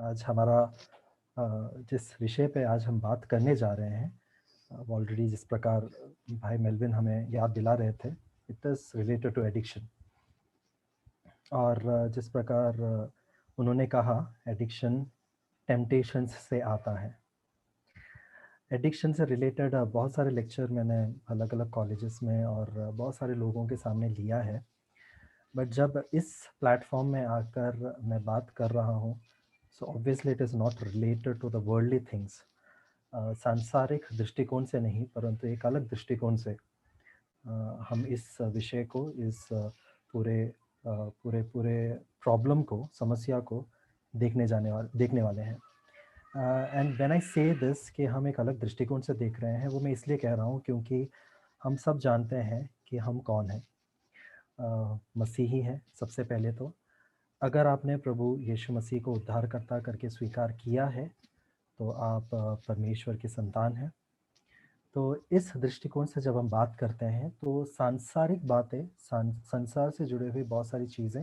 आज हमारा जिस विषय पे आज हम बात करने जा रहे हैं, ऑलरेडी जिस प्रकार भाई मेल्विन हमें याद दिला रहे थे, it is related to addiction. और जिस प्रकार उन्होंने कहा, एडिक्शन टेम्पटेशंस से आता है। एडिक्शन से रिलेटेड बहुत सारे लेक्चर मैंने अलग अलग कॉलेजेस में और बहुत सारे लोगों के सामने लिया है, बट जब इस प्लेटफॉर्म में आकर मैं बात कर रहा हूँ, so obviously it is not related to the worldly things. सांसारिक दृष्टिकोण से नहीं, परंतु एक अलग दृष्टिकोण से हम इस विषय को, इस पूरे पूरे प्रॉब्लम को, समस्या को देखने वाले हैं। एंड व्हेन आई से दिस कि हम एक अलग दृष्टिकोण से देख रहे हैं, वो मैं इसलिए कह रहा हूँ क्योंकि हम सब जानते हैं कि हम कौन हैं। मसीही हैं सबसे पहले तो। अगर आपने प्रभु यीशु मसीह को उद्धारकर्ता करके स्वीकार किया है, तो आप परमेश्वर की संतान हैं। तो इस दृष्टिकोण से जब हम बात करते हैं, तो सांसारिक बातें, संसार से जुड़े हुए बहुत सारी चीज़ें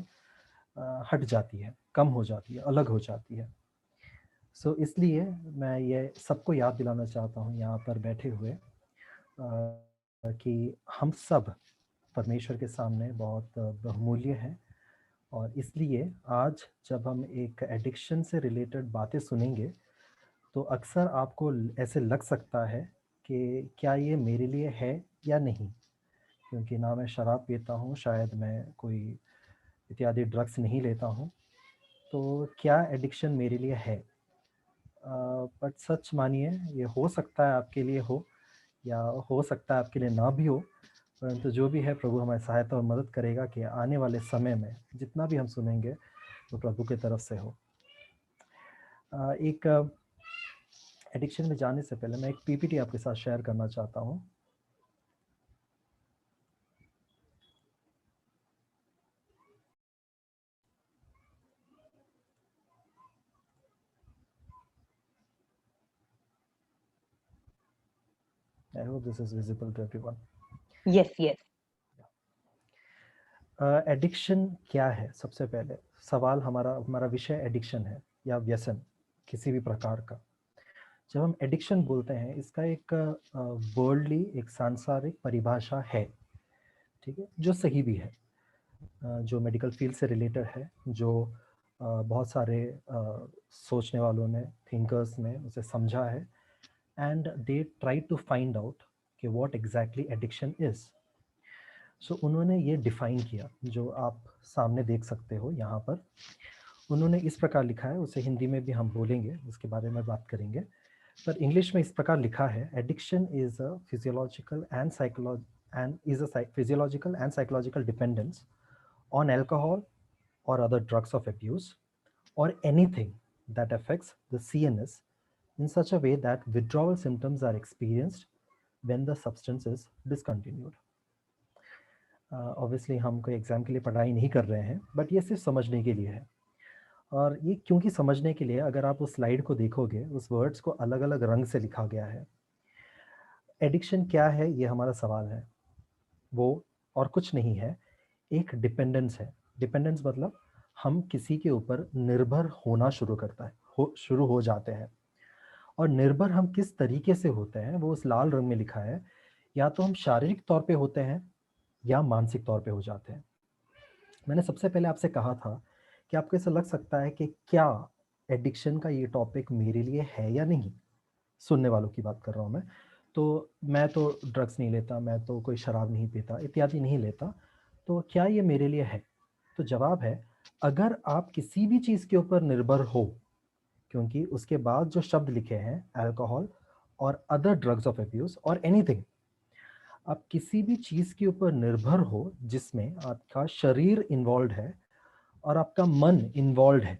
हट जाती है, कम हो जाती है, अलग हो जाती है। सो इसलिए मैं ये सबको याद दिलाना चाहता हूँ यहाँ पर बैठे हुए, कि हम सब परमेश्वर के सामने बहुत बहुमूल्य हैं। और इसलिए आज जब हम एक एडिक्शन से रिलेटेड बातें सुनेंगे, तो अक्सर आपको ऐसे लग सकता है कि क्या ये मेरे लिए है या नहीं, क्योंकि ना मैं शराब पीता हूँ, शायद मैं कोई इत्यादि ड्रग्स नहीं लेता हूँ, तो क्या एडिक्शन मेरे लिए है? बट सच मानिए, ये हो सकता है आपके लिए हो, या हो सकता है आपके लिए ना भी हो, परंतु जो भी है, प्रभु हमारी सहायता और मदद करेगा कि आने वाले समय में जितना भी हम सुनेंगे, वो प्रभु की तरफ से हो। एक एडिक्शन में जाने से पहले मैं एक पीपीटी आपके साथ शेयर करना चाहता हूँ। I hope this is visible to everyone. Yes, yes. Addiction क्या है? सबसे पहले सवाल, हमारा विषय एडिक्शन है या व्यसन किसी भी प्रकार का। जब हम एडिक्शन बोलते हैं, इसका एक वर्ल्डली, एक सांसारिक परिभाषा है, ठीक है, जो सही भी है, जो मेडिकल फील्ड से रिलेटेड है, जो बहुत सारे सोचने वालों ने, थिंकर्स ने उसे समझा है, and they try to find out कि व्हाट एग्जैक्टली एडिक्शन इज़। सो उन्होंने ये डिफ़ाइन किया, जो आप सामने देख सकते हो यहाँ पर। उन्होंने इस प्रकार लिखा है, उसे हिंदी में भी हम बोलेंगे, उसके बारे में बात करेंगे, पर इंग्लिश में इस प्रकार लिखा है: addiction is a physiological and psychological dependence on alcohol or other drugs of abuse, or anything that affects the CNS in such a way that withdrawal symptoms are experienced when the substance is discontinued. Obviously हम कोई exam के लिए पढ़ाई नहीं कर रहे हैं, but ये सिर्फ समझने के लिए है। और ये क्योंकि समझने के लिए, अगर आप उस स्लाइड को देखोगे, उस वर्ड्स को अलग अलग रंग से लिखा गया है। एडिक्शन क्या है, ये हमारा सवाल है। वो और कुछ नहीं है, एक डिपेंडेंस है। डिपेंडेंस मतलब हम किसी के ऊपर निर्भर होना शुरू हो जाते हैं। और निर्भर हम किस तरीके से होते हैं, वो उस लाल रंग में लिखा है। या तो हम शारीरिक तौर पे होते हैं, या मानसिक तौर पे हो जाते हैं। मैंने सबसे पहले आपसे कहा था कि आपको ऐसा लग सकता है कि क्या एडिक्शन का ये टॉपिक मेरे लिए है या नहीं। सुनने वालों की बात कर रहा हूँ मैं। तो मैं तो ड्रग्स नहीं लेता, मैं तो कोई शराब नहीं पीता, इत्यादि नहीं लेता, तो क्या ये मेरे लिए है? तो जवाब है, अगर आप किसी भी चीज़ के ऊपर निर्भर हो, क्योंकि उसके बाद जो शब्द लिखे हैं, अल्कोहल और अदर ड्रग्स ऑफ अब्यूज़ और एनीथिंग, आप किसी भी चीज़ के ऊपर निर्भर हो जिसमें आपका शरीर इन्वॉल्व है और आपका मन इन्वॉल्व है,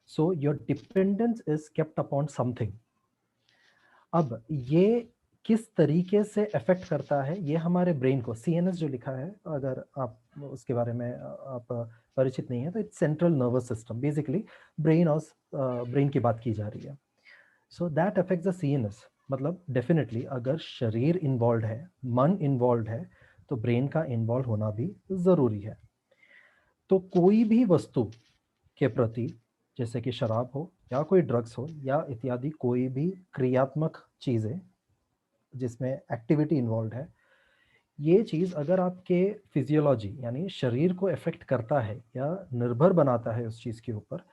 so your dependence is kept upon something. अब ये किस तरीके से अफेक्ट करता है ये हमारे ब्रेन को, सीएनएस जो लिखा है, अगर आप उसके बारे में आप परिचित नहीं है तो it's central nervous system, basically brain और ब्रेन की बात की जा रही है। So that affects the CNS. मतलब डेफिनेटली अगर शरीर इन्वॉल्व है, मन इन्वॉल्व है, तो ब्रेन का इन्वॉल्व होना भी ज़रूरी है। तो कोई भी वस्तु के प्रति, जैसे कि शराब हो या कोई ड्रग्स हो या इत्यादि कोई भी क्रियात्मक चीज़ें जिसमें एक्टिविटी इन्वॉल्व है, ये चीज़ अगर आपके फिजियोलॉजी यानी शरीर को अफेक्ट करता है या निर्भर बनाता है उस चीज़ के ऊपर,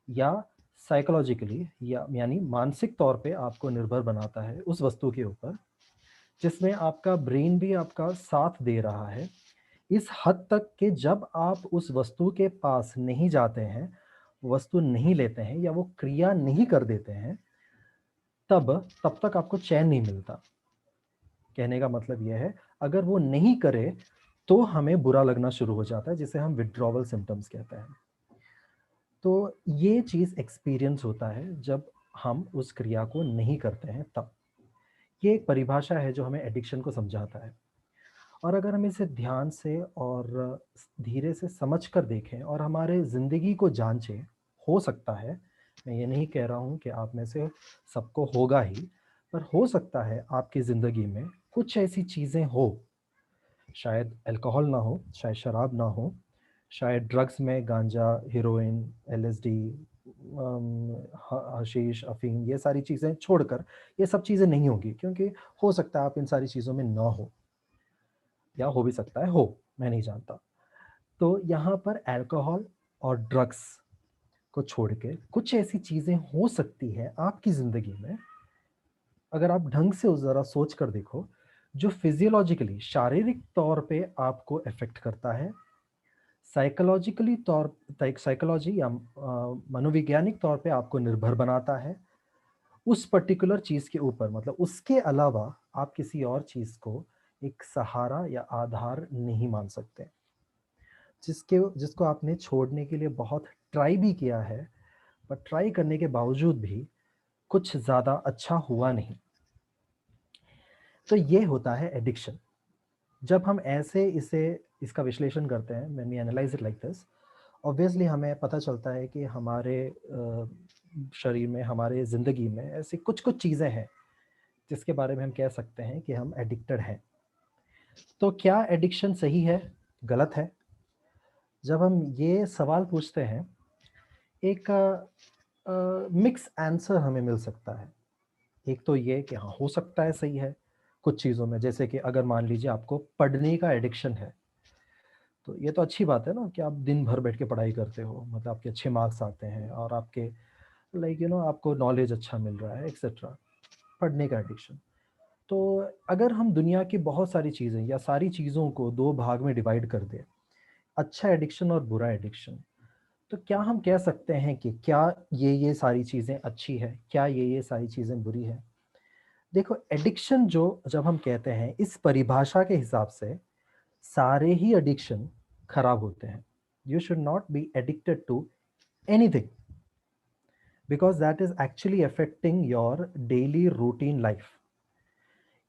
या साइकोलॉजिकली या यानी मानसिक तौर पे आपको निर्भर बनाता है उस वस्तु के ऊपर, जिसमें आपका ब्रेन भी आपका साथ दे रहा है, इस हद तक कि जब आप उस वस्तु के पास नहीं जाते हैं, वस्तु नहीं लेते हैं या वो क्रिया नहीं कर देते हैं, तब तक आपको चैन नहीं मिलता। कहने का मतलब यह है, अगर वो नहीं करे तो हमें बुरा लगना शुरू हो जाता है, जिसे हम विथड्रॉवल सिम्टम्स कहते हैं। तो ये चीज़ एक्सपीरियंस होता है जब हम उस क्रिया को नहीं करते हैं तब। ये एक परिभाषा है जो हमें एडिक्शन को समझाता है। और अगर हम इसे ध्यान से और धीरे से समझ कर देखें और हमारे ज़िंदगी को जांचें, हो सकता है, मैं ये नहीं कह रहा हूँ कि आप में से सबको होगा ही, पर हो सकता है आपकी ज़िंदगी में कुछ ऐसी चीज़ें हो, शायद अल्कोहल ना हो, शायद शराब ना हो, शायद ड्रग्स में गांजा, हेरोइन, एलएसडी, हशीश, अफीम, ये सारी चीज़ें छोड़कर ये सब चीज़ें नहीं होंगी, क्योंकि हो सकता है आप इन सारी चीज़ों में ना हो, या हो भी सकता है हो, मैं नहीं जानता। तो यहाँ पर अल्कोहल और ड्रग्स को छोड़ के कुछ ऐसी चीज़ें हो सकती है आपकी ज़िंदगी में, अगर आप ढंग से उस ज़रा सोच कर देखो, जो फिजियोलॉजिकली शारीरिक तौर पे आपको अफेक्ट करता है, साइकोलॉजी या मनोवैज्ञानिक तौर पे आपको निर्भर बनाता है उस पर्टिकुलर चीज़ के ऊपर। मतलब उसके अलावा आप किसी और चीज़ को एक सहारा या आधार नहीं मान सकते, जिसको आपने छोड़ने के लिए बहुत ट्राई भी किया है, पर ट्राई करने के बावजूद भी कुछ ज़्यादा अच्छा हुआ नहीं। तो ये होता है एडिक्शन। जब हम ऐसे इसका विश्लेषण करते हैं, when we analyse it like this, obviously हमें पता चलता है कि हमारे शरीर में, हमारे ज़िंदगी में ऐसी कुछ-कुछ चीज़ें हैं, जिसके बारे में हम कह सकते हैं कि हम एडिक्टेड हैं। तो क्या एडिक्शन सही है, गलत है? जब हम ये सवाल पूछते हैं, एक मिक्स आंसर हमें मिल सकता है। एक तो ये कि हाँ, हो सकता है सही है कुछ चीज़ों में, जैसे कि अगर मान लीजिए आपको पढ़ने का एडिक्शन है, तो ये तो अच्छी बात है ना कि आप दिन भर बैठ के पढ़ाई करते हो, मतलब आपके अच्छे मार्क्स आते हैं और आपके आपको नॉलेज अच्छा मिल रहा है एक्सेट्रा, पढ़ने का एडिक्शन। तो अगर हम दुनिया की बहुत सारी चीज़ें या सारी चीज़ों को 2 भाग में डिवाइड कर दें, अच्छा एडिक्शन और बुरा एडिक्शन, तो क्या हम कह सकते हैं कि क्या ये सारी चीज़ें अच्छी है, क्या ये सारी चीज़ें बुरी है? देखो, एडिक्शन जो जब हम कहते हैं, इस परिभाषा के हिसाब से सारे ही एडिक्शन खराब होते हैं। You should not be addicted to anything, because that is actually affecting your daily routine life.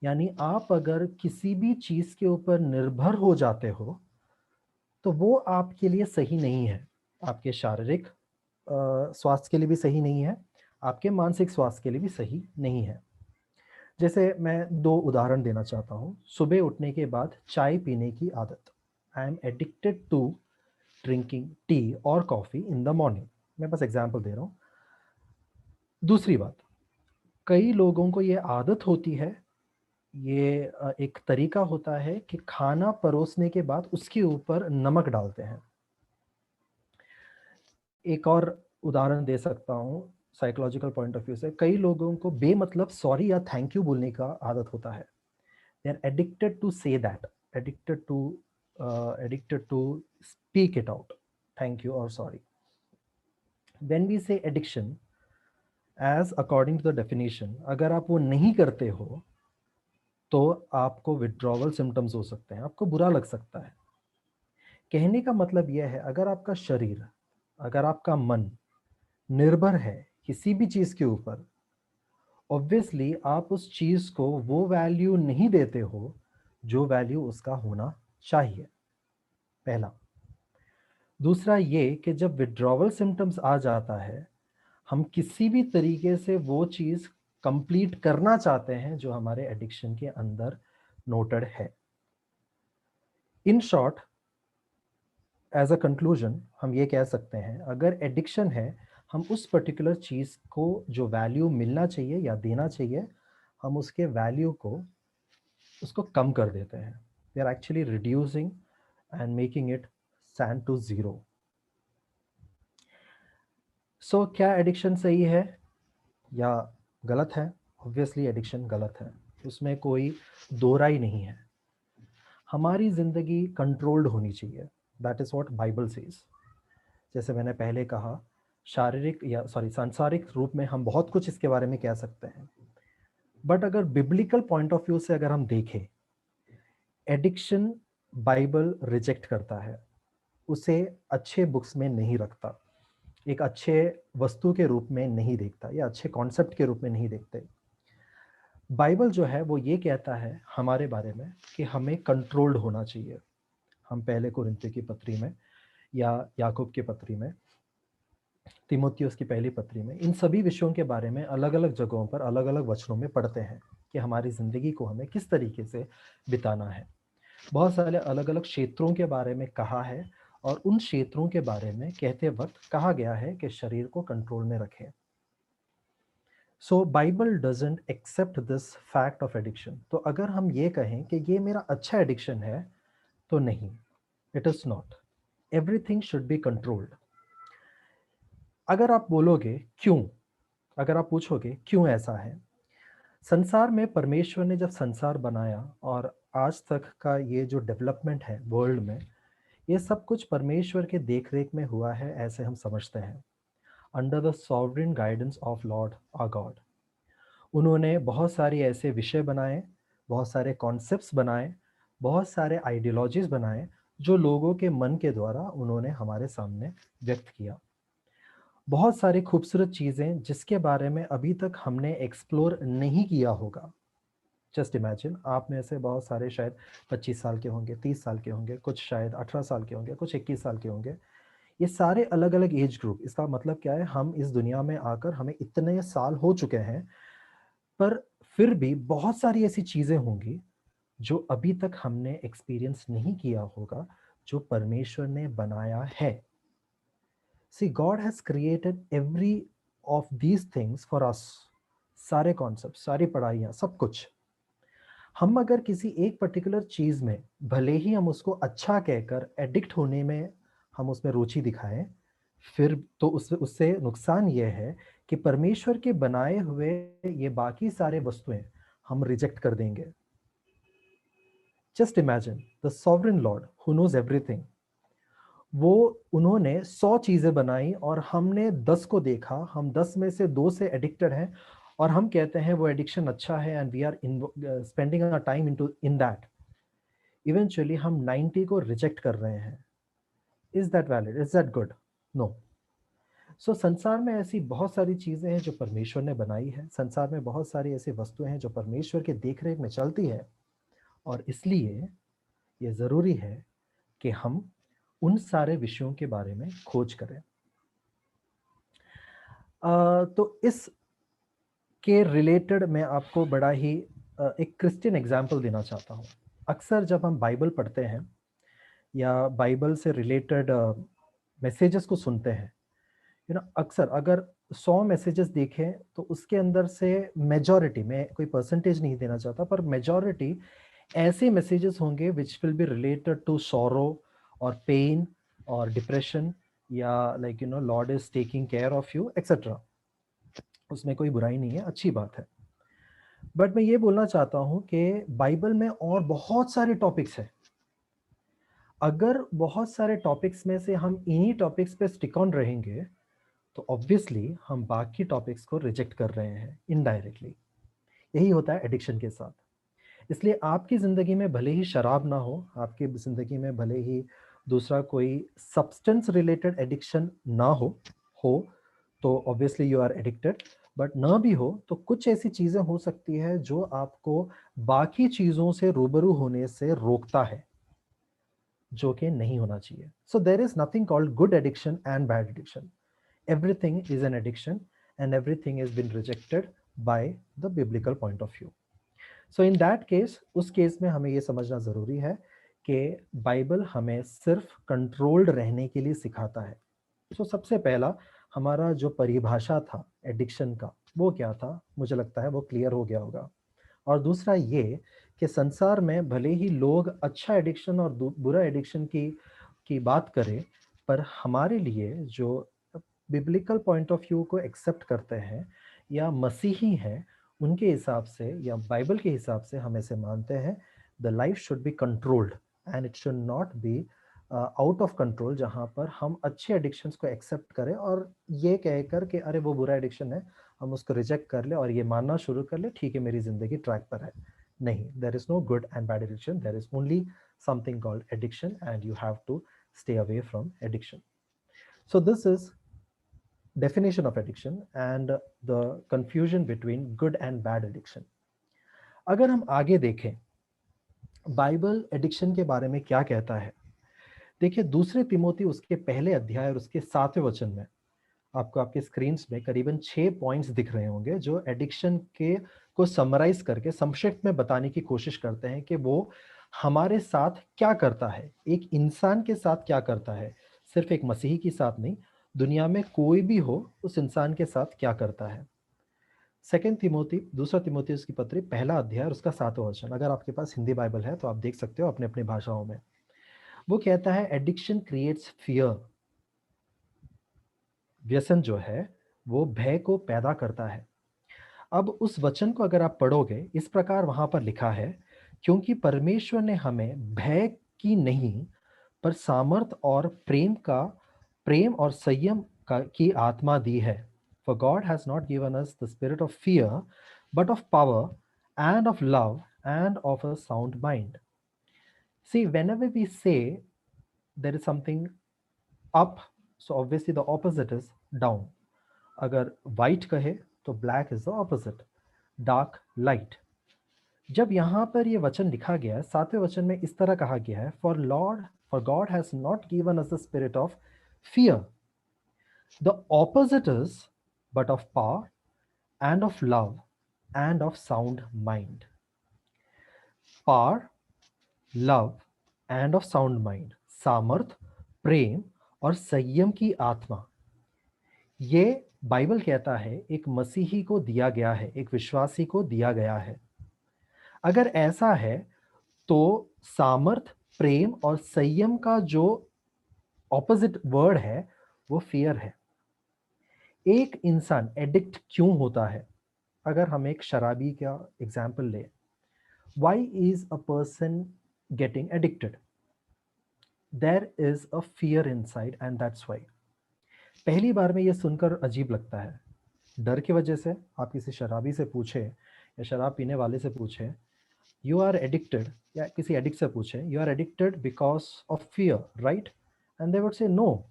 यानी आप अगर किसी भी चीज़ के ऊपर निर्भर हो जाते हो, तो वो आपके लिए सही नहीं है। आपके शारीरिक स्वास्थ्य के लिए भी सही नहीं है, आपके मानसिक स्वास्थ्य के लिए भी सही नहीं है। जैसे मैं 2 उदाहरण देना चाहता हूँ। सुबह उठने के बाद चाय पीने की आदत। I am addicted to drinking tea और कॉफ़ी इन द मॉर्निंग। मैं बस एग्ज़ाम्पल दे रहा हूँ। दूसरी बात, कई लोगों को ये आदत होती है, ये एक तरीका होता है कि खाना परोसने के बाद उसके ऊपर नमक डालते हैं। एक और उदाहरण दे सकता हूँ साइकोलॉजिकल पॉइंट ऑफ व्यू से, कई लोगों को बेमतलब सॉरी या थैंक यू बोलने का आदत होता है। They are addicted to say that, addicted to addicted to speak it out, thank you or sorry. When we say addiction, as according to the definition, अगर आप वो नहीं करते हो तो आपको withdrawal symptoms हो सकते हैं, आपको बुरा लग सकता है। कहने का मतलब यह है, अगर आपका शरीर, अगर आपका मन निर्भर है किसी भी चीज़ के ऊपर ऑब्वियसली आप उस चीज को वो वैल्यू नहीं देते हो जो वैल्यू उसका होना चाहिए, पहला। दूसरा ये कि जब विड्रॉवल सिम्टम्स आ जाता है, हम किसी भी तरीके से वो चीज कंप्लीट करना चाहते हैं जो हमारे एडिक्शन के अंदर नोटेड है। In short, as a conclusion हम ये कह सकते हैं, अगर एडिक्शन है, हम उस पर्टिकुलर चीज को जो वैल्यू मिलना चाहिए या देना चाहिए, हम उसके वैल्यू को उसको कम कर देते हैं। We are actually reducing and making it stand to zero. So क्या एडिक्शन सही है या गलत है? ऑब्वियसली एडिक्शन गलत है, उसमें कोई दो राय नहीं है। हमारी ज़िंदगी कंट्रोल्ड होनी चाहिए, that is what Bible says. जैसे मैंने पहले कहा, सांसारिक रूप में हम बहुत कुछ इसके बारे में कह सकते हैं, बट अगर बिब्लिकल पॉइंट ऑफ व्यू से अगर हम देखें, एडिक्शन बाइबल रिजेक्ट करता है, उसे अच्छे बुक्स में नहीं रखता, एक अच्छे वस्तु के रूप में नहीं देखता या अच्छे कॉन्सेप्ट के रूप में नहीं देखते। बाइबल जो है वो ये कहता है हमारे बारे में कि हमें कंट्रोल्ड होना चाहिए। हम पहले कुरिन्थियों की पत्री में या याकूब की पत्री में, तीमुथियुस की पहली पत्री में, इन सभी विषयों के बारे में अलग अलग जगहों पर अलग अलग वचनों में पढ़ते हैं कि हमारी ज़िंदगी को हमें किस तरीके से बिताना है। बहुत सारे अलग अलग क्षेत्रों के बारे में कहा है, और उन क्षेत्रों के बारे में कहते वक्त कहा गया है कि शरीर को कंट्रोल में रखें। So Bible doesn't accept this fact of addiction. तो अगर हम ये कहें कि ये मेरा अच्छा एडिक्शन है, तो नहीं, it is not. Everything should be controlled. अगर आप बोलोगे क्यों, अगर आप पूछोगे क्यों ऐसा है, संसार में परमेश्वर ने जब संसार बनाया और आज तक का ये जो डेवलपमेंट है वर्ल्ड में, ये सब कुछ परमेश्वर के देखरेख में हुआ है, ऐसे हम समझते हैं, under the sovereign guidance of Lord our God. उन्होंने बहुत सारे ऐसे विषय बनाए, बहुत सारे कॉन्सेप्ट्स बनाए, बहुत सारे आइडियोलॉजीज बनाए, जो लोगों के मन के द्वारा उन्होंने हमारे सामने व्यक्त किया। बहुत सारी खूबसूरत चीज़ें जिसके बारे में अभी तक हमने एक्सप्लोर नहीं किया होगा। जस्ट इमेजिन, आप में से बहुत सारे शायद 25 साल के होंगे, 30 साल के होंगे, कुछ शायद 18 साल के होंगे, कुछ 21 साल के होंगे। ये सारे अलग अलग एज ग्रुप, इसका मतलब क्या है, हम इस दुनिया में आकर हमें इतने साल हो चुके हैं, पर फिर भी बहुत सारी ऐसी चीज़ें होंगी जो अभी तक हमने एक्सपीरियंस नहीं किया होगा, जो परमेश्वर ने बनाया है। See God has created every of these things for us. सारे कॉन्सेप्ट, सारी पढ़ाइयाँ, सब कुछ। हम अगर किसी एक पर्टिकुलर चीज़ में, भले ही हम उसको अच्छा कहकर एडिक्ट होने में हम उसमें रुचि दिखाएं, फिर तो उससे उससे नुकसान ये है कि परमेश्वर के बनाए हुए ये बाकी सारे वस्तुएं हम रिजेक्ट कर देंगे। Just imagine the sovereign Lord who knows everything, वो उन्होंने 100 चीज़ें बनाई और हमने 10 को देखा, हम 10 में से 2 से एडिक्टेड हैं, और हम कहते हैं वो एडिक्शन अच्छा है and we are spending our time in that. Eventually हम 90 को रिजेक्ट कर रहे हैं। Is that valid? Is that good? No. So संसार में ऐसी बहुत सारी चीज़ें हैं जो परमेश्वर ने बनाई है, संसार में बहुत सारी ऐसी वस्तुएं हैं जो परमेश्वर के देखरेख में चलती है, और इसलिए ये ज़रूरी है कि हम उन सारे विषयों के बारे में खोज करें। तो इस के रिलेटेड मैं आपको बड़ा ही एक क्रिश्चियन एग्जाम्पल देना चाहता हूँ। अक्सर जब हम बाइबल पढ़ते हैं या बाइबल से रिलेटेड मैसेजेस को सुनते हैं, अक्सर अगर 100 मैसेजेस देखें तो उसके अंदर से मेजॉरिटी, मैं कोई परसेंटेज नहीं देना चाहता, पर मेजॉरिटी ऐसे मैसेजेस होंगे which will be related to sorrow और पेन और डिप्रेशन, या Lord is taking care of you etcetera. उसमें कोई बुराई नहीं है, अच्छी बात है। बट मैं ये बोलना चाहता हूँ कि बाइबल में और बहुत सारे टॉपिक्स हैं। अगर बहुत सारे टॉपिक्स में से हम इन्हीं टॉपिक्स पे स्टिक ऑन रहेंगे, तो ऑब्वियसली हम बाकी टॉपिक्स को रिजेक्ट कर रहे हैं इनडायरेक्टली। यही होता है एडिक्शन के साथ। इसलिए आपकी ज़िंदगी में भले ही शराब ना हो, आपकी ज़िंदगी में भले ही दूसरा कोई सब्सटेंस रिलेटेड एडिक्शन ना हो, तो obviously you are addicted. But ना भी हो तो कुछ ऐसी चीजें हो सकती है जो आपको बाकी चीजों से रूबरू होने से रोकता है, जो कि नहीं होना चाहिए। So there is nothing called good addiction and bad addiction. Everything is an addiction and everything is been rejected by the biblical point of view. So in that case, उस केस में हमें ये समझना जरूरी है कि बाइबल हमें सिर्फ कंट्रोल्ड रहने के लिए सिखाता है। सो सबसे पहला हमारा जो परिभाषा था एडिक्शन का, वो क्या था, मुझे लगता है वो क्लियर हो गया होगा। और दूसरा ये कि संसार में भले ही लोग अच्छा एडिक्शन और बुरा एडिक्शन की बात करें, पर हमारे लिए जो बिब्लिकल पॉइंट ऑफ व्यू को एक्सेप्ट करते हैं या मसीही हैं, उनके हिसाब से या बाइबल के हिसाब से हम ऐसे मानते हैं, the life should be controlled and it should not be out of control, जहाँ पर हम अच्छे एडिक्शंस को एक्सेप्ट करें और ये कहकर कि अरे वो बुरा एडिक्शन है, हम उसको रिजेक्ट कर ले और ये मानना शुरू कर ले, ठीक है मेरी जिंदगी ट्रैक पर है। नहीं, there is no good and bad addiction, there is only something called addiction and you have to stay away from addiction. So this is definition of addiction and the confusion between good and bad addiction. अगर हम आगे देखें Bible addiction के बारे में क्या कहता है, देखिए दूसरे तिमोथी उसके पहले अध्याय और उसके 7वें वचन में आपको आपके स्क्रीन में करीबन 6 पॉइंट्स दिख रहे होंगे जो एडिक्शन के को समराइज करके संक्षिप्त में बताने की कोशिश करते हैं कि वो हमारे साथ क्या करता है, एक इंसान के साथ क्या करता है, सिर्फ एक मसीही के साथ नहीं, दुनिया में कोई भी हो उस इंसान के साथ क्या करता है। सेकेंड तिमोथी, दूसरा तिमोथी उसकी पत्री पहला अध्याय और उसका 7वां वचन, अगर आपके पास हिंदी बाइबल है तो आप देख सकते हो अपने अपने भाषाओं में। वो कहता है एडिक्शन क्रिएट्स फियर, व्यसन जो है वो भय को पैदा करता है। अब उस वचन को अगर आप पढ़ोगे, इस प्रकार वहां पर लिखा है, क्योंकि परमेश्वर ने हमें भय की नहीं पर सामर्थ और प्रेम और संयम की आत्मा दी है। For God has not given us the spirit of fear, but of power and of love and of a sound mind. See, whenever we say there is something up, so obviously the opposite is down. अगर white कहे तो black is the opposite, dark light. जब यहाँ पर ये वचन लिखा गया है, 7वें वचन में इस तरह कहा गया है, for God has not given us the spirit of fear. The opposite is but of power and of love and of sound mind. Power, love and of sound mind, सामर्थ, प्रेम और संयम की आत्मा, ये बाइबल कहता है एक मसीही को दिया गया है, एक विश्वासी को दिया गया है। अगर ऐसा है तो सामर्थ, प्रेम और संयम का जो ऑपोजिट वर्ड है वो फियर है। एक इंसान एडिक्ट क्यों होता है? अगर हम एक शराबी का एग्जाम्पल ले, why is a person getting addicted? There is a fear inside and that's why. पहली बार में ये सुनकर अजीब लगता है, डर की वजह से। आप किसी शराबी से पूछे या शराब पीने वाले से पूछे यू आर एडिक्टेड, या किसी एडिक्ट से पूछे you are addicted because of fear, right? And they would say no,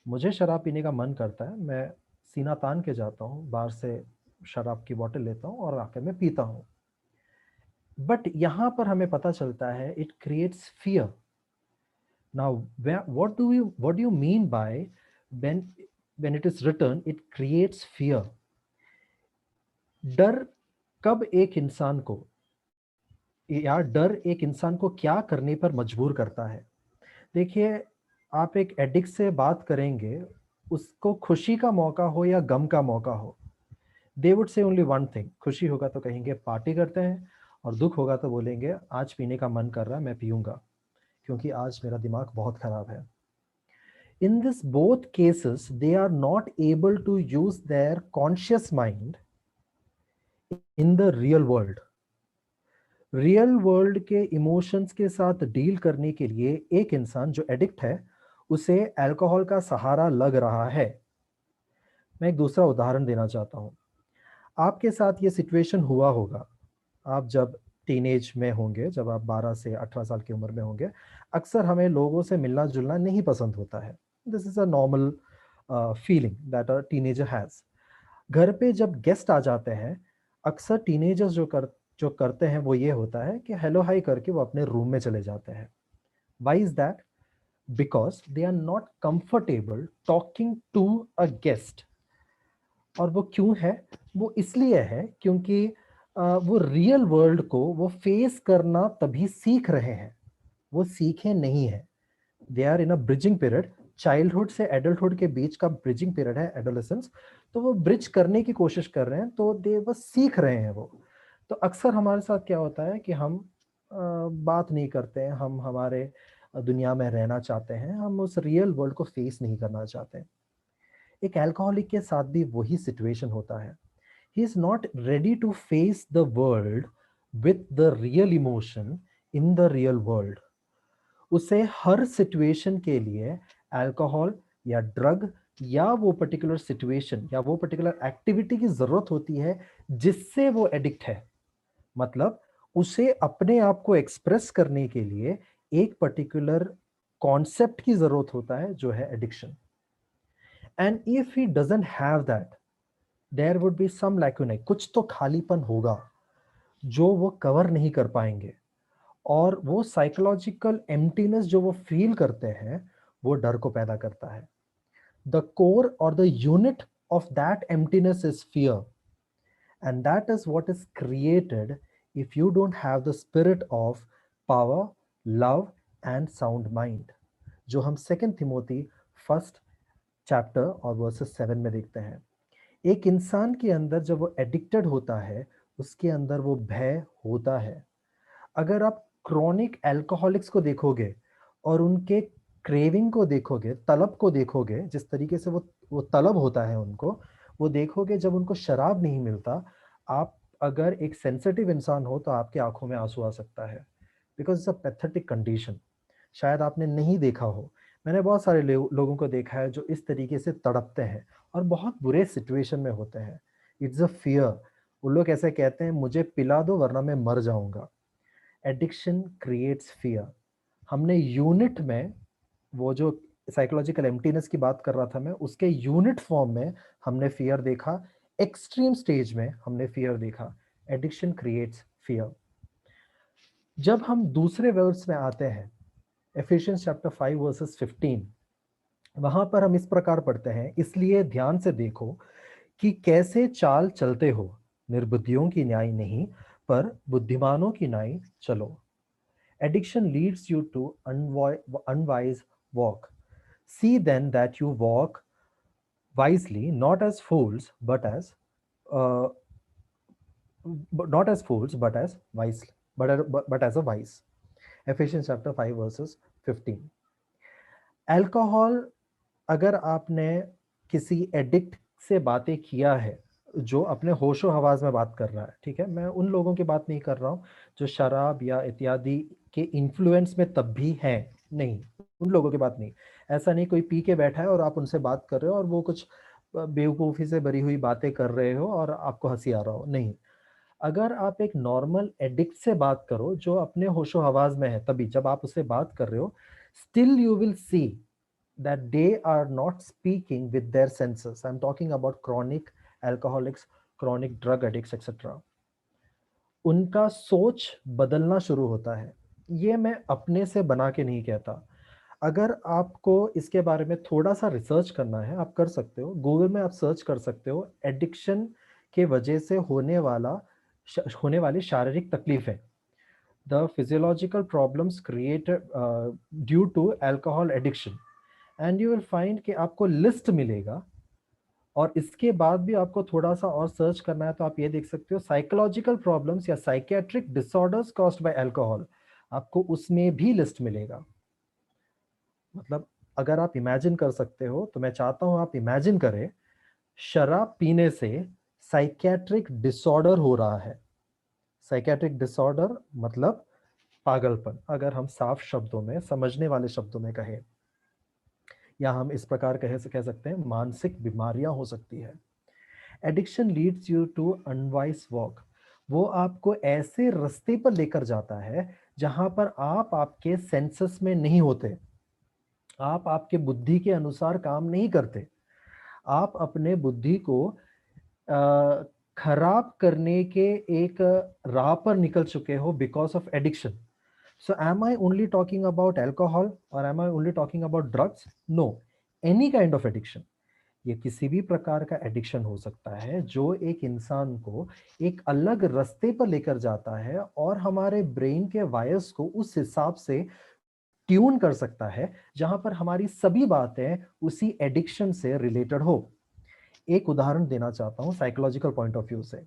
मुझे शराब पीने का मन करता है, मैं सीना तान के जाता हूँ, बाहर से शराब की बोतल लेता हूँ और आकर मैं पीता हूँ। बट यहाँ पर हमें पता चलता है it creates fear. Now what do you mean by when it is written it creates fear? डर कब एक इंसान को, या डर एक इंसान को क्या करने पर मजबूर करता है? देखिए, आप एक एडिक्ट से बात करेंगे, उसको खुशी का मौका हो या गम का मौका हो, दे वुड से ओनली वन थिंग। खुशी होगा तो कहेंगे पार्टी करते हैं, और दुख होगा तो बोलेंगे आज पीने का मन कर रहा है, मैं पीऊंगा क्योंकि आज मेरा दिमाग बहुत खराब है। In this both cases, they are not able to use their conscious mind in the real world. Real world के इमोशंस के साथ डील करने के लिए एक इंसान जो एडिक्ट है उसे अल्कोहल का सहारा लग रहा है। मैं एक दूसरा उदाहरण देना चाहता हूँ। आपके साथ ये सिचुएशन हुआ होगा, आप जब टीनेज में होंगे, जब आप 12 से 18 साल की उम्र में होंगे, अक्सर हमें लोगों से मिलना जुलना नहीं पसंद होता है। This is a normal feeling that a teenager has. घर पे जब गेस्ट आ जाते हैं, अक्सर टीनेजर्स जो करते हैं वो ये होता है कि हेलो हाई करके वो अपने रूम में चले जाते हैं। Why is that? Because they are not comfortable talking to a guest. और वो क्यों है? वो इसलिए है क्योंकि वो रियल वर्ल्ड को वो फेस करना तभी सीख रहे हैं, वो सीखे नहीं है। They are in a bridging period, childhood से एडल्टहुड के बीच का ब्रिजिंग पीरियड है एडोलेसेंस। तो वो ब्रिज करने की कोशिश कर रहे हैं, तो दे बस सीख रहे हैं वो। तो अक्सर हमारे साथ क्या होता है कि हम बात नहीं करते हैं, हम हमारे दुनिया में रहना चाहते हैं, हम उस रियल वर्ल्ड को फेस नहीं करना चाहते। एक अल्कोहलिक के साथ भी वही सिचुएशन होता है। He is not ready to face the world with the real emotion in the real world. उसे हर सिचुएशन के लिए अल्कोहल या ड्रग या वो पर्टिकुलर सिचुएशन या वो पर्टिकुलर एक्टिविटी की जरूरत होती है जिससे वो एडिक्ट है। मतलब उसे अपने आप को एक्सप्रेस करने के लिए एक पर्टिकुलर कॉन्सेप्ट की जरूरत होता है जो है addiction. And if he doesn't have that, there would be some lacunae, कुछ तो खालीपन होगा जो वो कवर नहीं कर पाएंगे। और वो साइकोलॉजिकल एम्प्टीनेस जो वो फील करते हैं वो डर को पैदा करता है। द कोर और the unit of that emptiness is fear, and that is what is created if you don't have the spirit of power, love and sound mind, जो हम सेकेंड तिमोथी फर्स्ट चैप्टर और वर्सेस 7 में देखते हैं। एक इंसान के अंदर जब वो एडिक्टेड होता है, उसके अंदर वो भय होता है। अगर आप क्रॉनिक अल्कोहलिक्स को देखोगे और उनके क्रेविंग को देखोगे, तलब को देखोगे, जिस तरीके से वो तलब होता है उनको, वो देखोगे जब उनको शराब नहीं मिलता। आप अगर एक सेंसिटिव इंसान हो तो आपके आंखों में आंसू आ सकता है, because it's a pathetic condition. शायद आपने नहीं देखा हो, मैंने बहुत सारे लोगों को देखा है जो इस तरीके से तड़पते हैं और बहुत बुरे सिचुएशन में होते हैं। It's a fear. वो लोग ऐसे कहते हैं, मुझे पिला दो वरना मैं मर जाऊंगा। Addiction creates fear. हमने यूनिट में वो जो साइकोलॉजिकल एम्प्टीनेस की बात कर रहा था मैं, उसके यूनिट फॉर्म में हमने फियर देखा, एक्सट्रीम स्टेज में हमने फियर देखा। Addiction creates fear. जब हम दूसरे वर्ड्स में आते हैं, एफिशिएंस चैप्टर 5 वर्सेस 15, वहां पर हम इस प्रकार पढ़ते हैं, इसलिए ध्यान से देखो कि कैसे चाल चलते हो, निर्बुद्धियों की न्याय नहीं पर बुद्धिमानों की न्याय चलो। Addiction leads you to unwise walk. See then that you walk wisely, not as fools, uh, but as wise, but as a wise. Ephesians chapter 5 verses 15. Alcohol, अगर आपने किसी एडिक्ट से बातें किया है जो अपने होशो हवास में बात कर रहा है, ठीक है, मैं उन लोगों की बात नहीं कर रहा हूँ जो शराब या इत्यादि के इन्फ्लुएंस में तब भी हैं, नहीं, उन लोगों की बात नहीं। ऐसा नहीं कोई पी के बैठा है और आप उनसे बात कर रहे हो और वो कुछ बेवकूफ़ी से भरी हुई बातें कर रहे हो और आपको हंसी आ रहा हो, नहीं। अगर आप एक नॉर्मल एडिक्ट से बात करो जो अपने होशो हवास में है, तभी जब आप उससे बात कर रहे हो, still you will see that they are not speaking with their senses. I'm talking about chronic alcoholics, chronic drug addicts, etc. उनका सोच बदलना शुरू होता है। ये मैं अपने से बना के नहीं कहता। अगर आपको इसके बारे में थोड़ा सा रिसर्च करना है, आप कर सकते हो, गूगल में आप सर्च कर सकते हो, एडिक्शन के वजह से होने वाली शारीरिक तकलीफें, the physiological problems created due to alcohol addiction, and you will find कि आपको लिस्ट मिलेगा। और इसके बाद भी आपको थोड़ा सा और सर्च करना है तो आप ये देख सकते हो, साइकोलॉजिकल प्रॉब्लम्स या psychiatric disorders caused by alcohol, आपको उसमें भी लिस्ट मिलेगा। मतलब अगर आप इमेजिन कर सकते हो तो मैं चाहता हूं आप इमेजिन करें, शराब पीने से साइकियाट्रिक डिसऑर्डर हो रहा है। साइकियाट्रिक डिसऑर्डर मतलब पागलपन, अगर हम साफ शब्दों में, समझने वाले शब्दों में कहें, या हम इस प्रकार कह सकते हैं, मानसिक बीमारियां हो सकती है। Addiction leads you to unwise walk. वो आपको ऐसे रास्ते पर लेकर जाता है जहां पर आप आपके सेंसेस में नहीं होते, आप आपके बुद्धि के अनुसार काम नहीं करते, आप अपने बुद्धि को खराब करने के एक राह पर निकल चुके हो because of addiction. So am I only talking about alcohol or am I only talking about drugs? No, any kind of addiction. ये किसी भी प्रकार का एडिक्शन हो सकता है जो एक इंसान को एक अलग रास्ते पर लेकर जाता है और हमारे ब्रेन के वायर्स को उस हिसाब से ट्यून कर सकता है जहां पर हमारी सभी बातें उसी एडिक्शन से रिलेटेड हो. एक उदाहरण देना चाहता हूं साइकोलॉजिकल पॉइंट ऑफ व्यू से.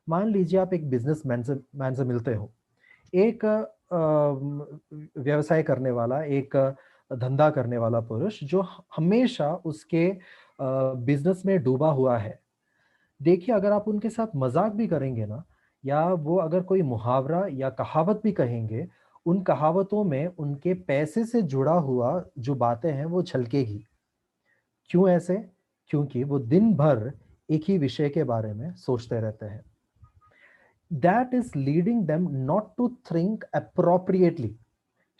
मान लीजिए आप एक बिजनेसमैन से मिलते हो. एक व्यवसाय करने वाला, एक धंधा करने वाला पुरुष जो हमेशा उसके बिजनेस में डूबा हुआ है. देखिए, अगर आप उनके साथ मजाक भी करेंगे ना, या वो अगर कोई मुहावरा या कहावत भी कहेंगे, उन कहावतों में उनके पैसे से जुड़ा हुआ जो बातें हैं वो झलकेगी. क्यों ऐसे? क्योंकि वो दिन भर एक ही विषय के बारे में सोचते रहते हैं. That is leading them not to think appropriately.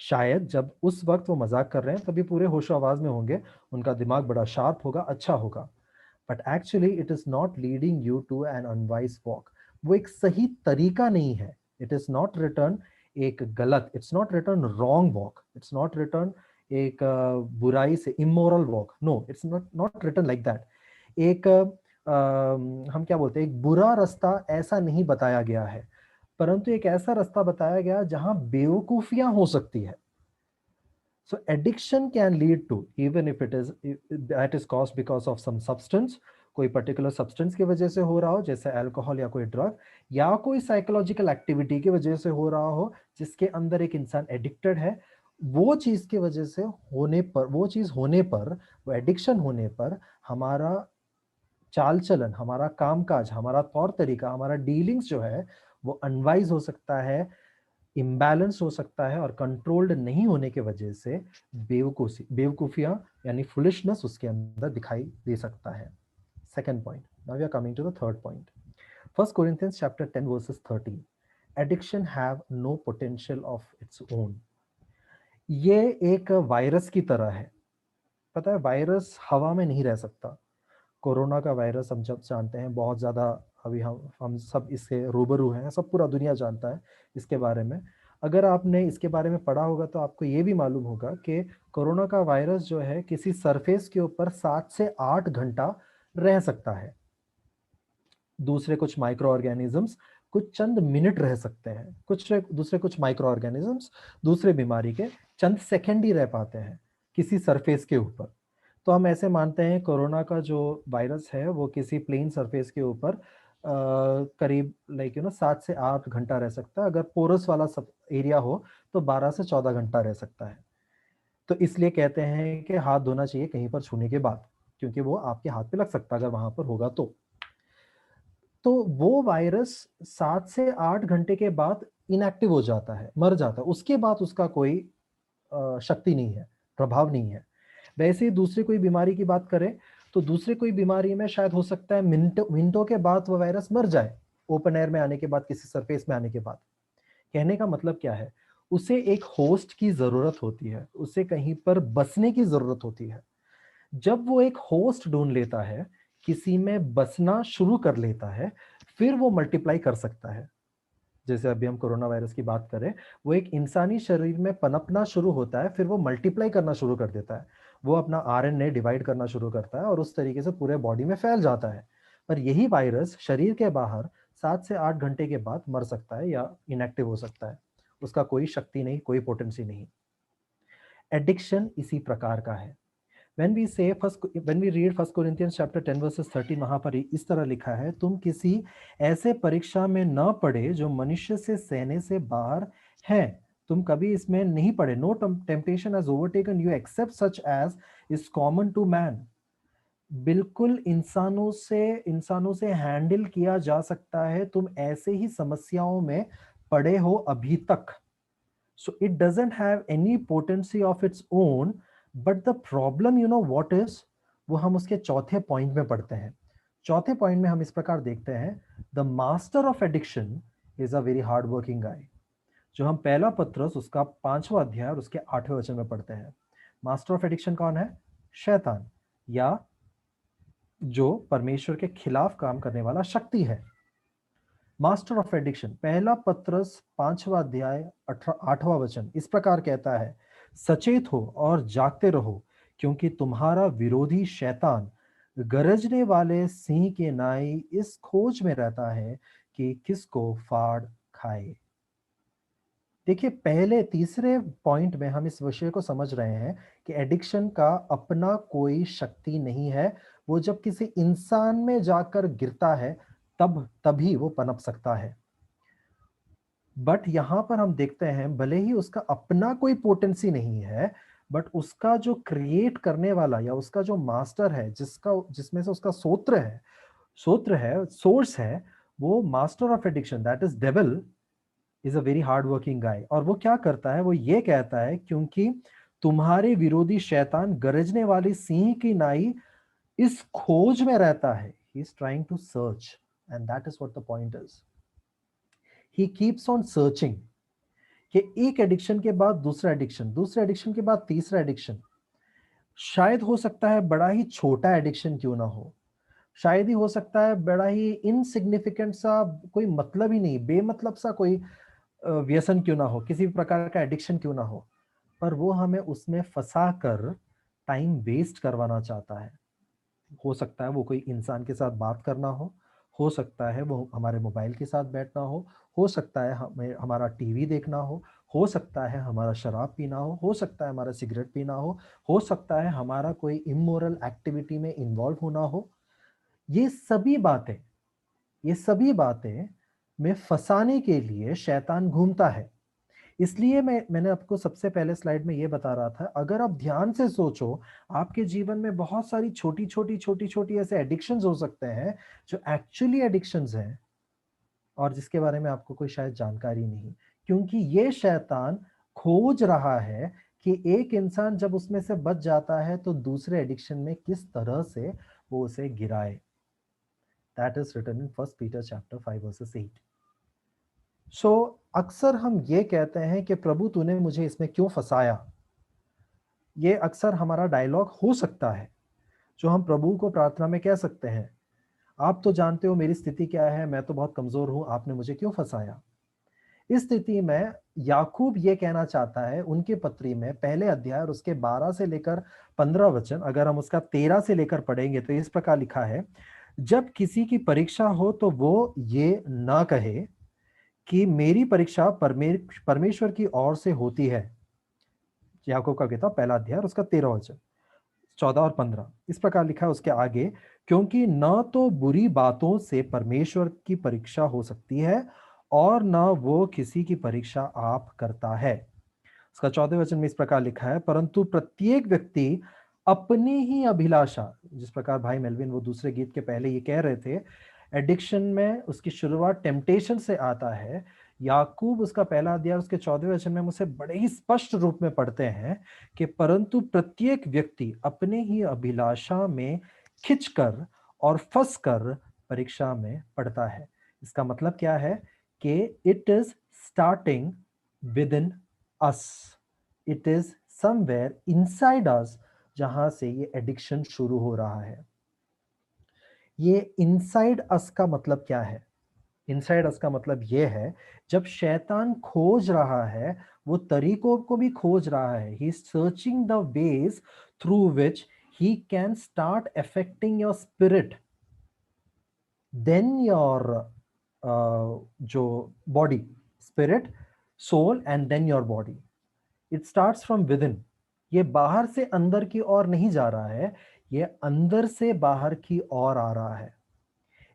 शायद जब उस वक्त वो मजाक कर रहे हैं तभी पूरे होशो आवाज में होंगे, उनका दिमाग बड़ा शार्प होगा, अच्छा होगा. But actually it is not leading you to an unwise walk. वो एक सही तरीका नहीं है. इट इज नॉट रिटर्न एक गलत, it's not written wrong walk, it's not written एक बुराई से immoral walk. No, it's not written like that. एक हम क्या बोलते हैं, एक बुरा रास्ता ऐसा नहीं बताया गया है, परंतु एक ऐसा रास्ता बताया गया जहां बेवकूफियां हो सकती है. So addiction can lead to, even if it is that is caused because of some substance, कोई पर्टिकुलर सब्सटेंस की वजह से हो रहा हो जैसे अल्कोहल या कोई ड्रग, या कोई साइकोलॉजिकल एक्टिविटी की वजह से हो रहा हो जिसके अंदर एक इंसान एडिक्टेड है. वो चीज की वजह से होने पर, वो चीज होने पर, वो एडिक्शन होने पर हमारा चाल चलन, हमारा कामकाज, हमारा तौर तरीका, हमारा डीलिंग्स जो है वो अनवाइज हो सकता है, इम्बैलेंस हो सकता है, और कंट्रोल्ड नहीं होने की वजह से बेवकूफियां यानी फुलिशनेस उसके अंदर दिखाई दे सकता है. Second point. Now we are coming to the third point. 1 Corinthians chapter 10 verses 13. Addiction have no potential of its own. ये एक वायरस की तरह है. पता है, वायरस हवा में नहीं रह सकता. कोरोना का वायरस हम जब जानते हैं, बहुत ज़्यादा अभी हम सब इससे रूबरू हैं, सब पूरा दुनिया जानता है इसके बारे में. अगर आपने इसके बारे में पढ़ा होगा तो आपको ये भी मालूम होगा कि कोरोना का वायरस जो है किसी सरफेस के ऊपर 7 से 8 घंटा रह सकता है. दूसरे कुछ माइक्रो ऑर्गेनिजम्स कुछ चंद मिनट रह सकते हैं, कुछ माइक्रो ऑर्गेनिजम्स दूसरे बीमारी के चंद सेकंड ही रह पाते हैं किसी सरफेस के ऊपर. तो हम ऐसे मानते हैं कोरोना का जो वायरस है वो किसी प्लेन सरफेस के ऊपर करीब 7 से 8 घंटा रह सकता है. अगर पोरस वाला सब एरिया हो तो 12 से 14 घंटा रह सकता है. तो इसलिए कहते हैं कि हाथ धोना चाहिए कहीं पर छूने के बाद, क्योंकि वो आपके हाथ पे लग सकता है अगर वहां पर होगा तो वो वायरस 7 से 8 घंटे के बाद इनएक्टिव हो जाता है, मर जाता है. उसके बाद उसका कोई शक्ति नहीं है, प्रभाव नहीं है. वैसे ही दूसरी कोई बीमारी की बात करें तो दूसरी कोई बीमारी में शायद हो सकता है मिनटों के बाद वो वायरस मर जाए, ओपन एयर में आने के बाद, किसी सरफेस में आने के बाद. कहने का मतलब क्या है, उसे एक होस्ट की जरूरत होती है, उसे कहीं पर बसने की जरूरत होती है. जब वो एक होस्ट ढूंढ लेता है, किसी में बसना शुरू कर लेता है, फिर वो मल्टीप्लाई कर सकता है. जैसे अभी हम कोरोना वायरस की बात करें, वो एक इंसानी शरीर में पनपना शुरू होता है, फिर वो मल्टीप्लाई करना शुरू कर देता है. वो अपना आरएनए डिवाइड करना शुरू करता है और उस तरीके से पूरे बॉडी में फैल जाता है. पर यही वायरस शरीर के बाहर 7 से 8 घंटे के बाद मर सकता है या इनएक्टिव हो सकता है. उसका कोई शक्ति नहीं, कोई पोटेंसी नहीं. एडिक्शन इसी प्रकार का है. When we read 1 Corinthians chapter 10 verses 13, वहां पर इस तरह लिखा है, तुम किसी ऐसे परीक्षा में न पड़े जो मनुष्य से सहने से बाहर है. तुम कभी इसमें नहीं पड़े. No temptation has overtaken you except such as is common to man. बिल्कुल इंसानों से हैंडल किया जा सकता है. तुम ऐसे ही समस्याओं में पड़े हो अभी तक. So it doesn't have any potency of its own, but the problem, you know what is, वो हम उसके चौथे पॉइंट में पढ़ते हैं. चौथे पॉइंट में हम इस प्रकार देखते हैं, the master of addiction is a very hard working गाय. जो हम पहला पत्रस उसका 5वां अध्याय और उसके 8वें वचन में पढ़ते हैं. मास्टर ऑफ एडिक्शन कौन है? शैतान, या जो परमेश्वर के खिलाफ काम करने वाला शक्ति है। मास्टर ऑफ एडिक्शन, पहला पत्रस 5वां अध्याय 8वां वचन इस प्रकार कहता है, सचेत हो और जागते रहो, क्योंकि तुम्हारा विरोधी शैतान गरजने वाले सिंह के नाई इस खोज में रहता है कि किसको फाड़ खाए। देखिए, पहले तीसरे पॉइंट में हम इस विषय को समझ रहे हैं कि एडिक्शन का अपना कोई शक्ति नहीं है। वो जब किसी इंसान में जाकर गिरता है तभी वो पनप सकता है। बट यहां पर हम देखते हैं, भले ही उसका अपना कोई पोटेंसी नहीं है, बट उसका जो क्रिएट करने वाला या उसका जो मास्टर है, जिसमें से उसका सोर्स है, वो master of addiction, that is devil, is a very hard working गाय। और वो क्या करता है, वो ये कहता है, क्योंकि तुम्हारे विरोधी शैतान गरजने वाली सिंह की नाई इस खोज में रहता है। He is trying to search, and that is what the point is. He keeps on searching, कि एक एडिक्शन के बाद दूसरा एडिक्शन, दूसरे एडिक्शन के बाद तीसरा एडिक्शन। शायद हो सकता है बड़ा ही छोटा एडिक्शन क्यों ना हो, शायद ही हो सकता है बड़ा ही इनसिग्निफिकेंट सा, कोई मतलब ही नहीं, बेमतलब सा कोई व्यसन क्यों ना हो, किसी भी प्रकार का एडिक्शन क्यों ना हो, पर वो हमें उसमें फंसा कर टाइम वेस्ट करवाना चाहता है। हो सकता है वो कोई इंसान के साथ बात करना हो सकता है वो हमारे मोबाइल के साथ बैठना हो सकता है हमें हमारा टीवी देखना हो सकता है हमारा शराब पीना हो सकता है हमारा सिगरेट पीना हो सकता है हमारा कोई इमोरल एक्टिविटी में इन्वॉल्व होना हो। ये सभी बातें ये सभी बातें में फंसाने के लिए शैतान घूमता है। इसलिए मैंने आपको सबसे पहले स्लाइड में ये बता रहा था, अगर आप ध्यान से सोचो, आपके जीवन में बहुत सारी छोटी छोटी ऐसे एडिक्शंस हो सकते हैं जो एक्चुअली एडिक्शंस हैं, और जिसके बारे में आपको कोई शायद जानकारी नहीं, क्योंकि ये शैतान खोज रहा है कि एक इंसान जब उसमें से बच जाता है तो दूसरे एडिक्शन में किस तरह से वो उसे गिराए। That is written in 1 Peter chapter 5 verses 8। सो अक्सर हम ये कहते हैं कि प्रभु तूने मुझे इसमें क्यों फंसाया। ये अक्सर हमारा डायलॉग हो सकता है जो हम प्रभु को प्रार्थना में कह सकते हैं, आप तो जानते हो मेरी स्थिति क्या है, मैं तो बहुत कमजोर हूं, आपने मुझे क्यों फंसाया। इस स्थिति में याकूब ये कहना चाहता है उनके पत्री में पहले अध्याय और उसके 12 से लेकर 15 वचन, अगर हम उसका 13 से लेकर पढ़ेंगे तो इस प्रकार लिखा है, जब किसी की परीक्षा हो तो वो ये ना कहे कि मेरी परीक्षा परमेश्वर की ओर से होती है। याकूब का किताब पहला अध्याय और उसका 13 वचन, 14 और 15 इस प्रकार लिखा है उसके आगे, क्योंकि न तो बुरी बातों से परमेश्वर की परीक्षा हो सकती है और न वो किसी की परीक्षा आप करता है। उसका 14वें वचन में इस प्रकार लिखा है, परंतु प्रत्येक व्यक्ति अपनी ही अभिलाषा, जिस प्रकार भाई मेलविन वो दूसरे गीत के पहले ये कह रहे थे, एडिक्शन में उसकी शुरुआत टेम्पटेशन से आता है। याकूब उसका पहला अध्याय उसके 14वें वचन में मुझे बड़े ही स्पष्ट रूप में पढ़ते हैं कि परंतु प्रत्येक व्यक्ति अपने ही अभिलाषा में खिंचकर और फंसकर परीक्षा में पड़ता है। इसका मतलब क्या है कि it is starting with in us, it is somewhere inside us, जहां से ये एडिक्शन शुरू हो रहा है। ये इनसाइड अस का मतलब क्या है? इनसाइड अस का मतलब ये है, जब शैतान खोज रहा है, वो तरीकों को भी खोज रहा है, he is searching the ways through which he can start affecting your spirit, then your जो body, spirit, soul and then your body. It starts from within. ये बाहर से अंदर की ओर नहीं जा रहा है, ये अंदर से बाहर की ओर आ रहा है।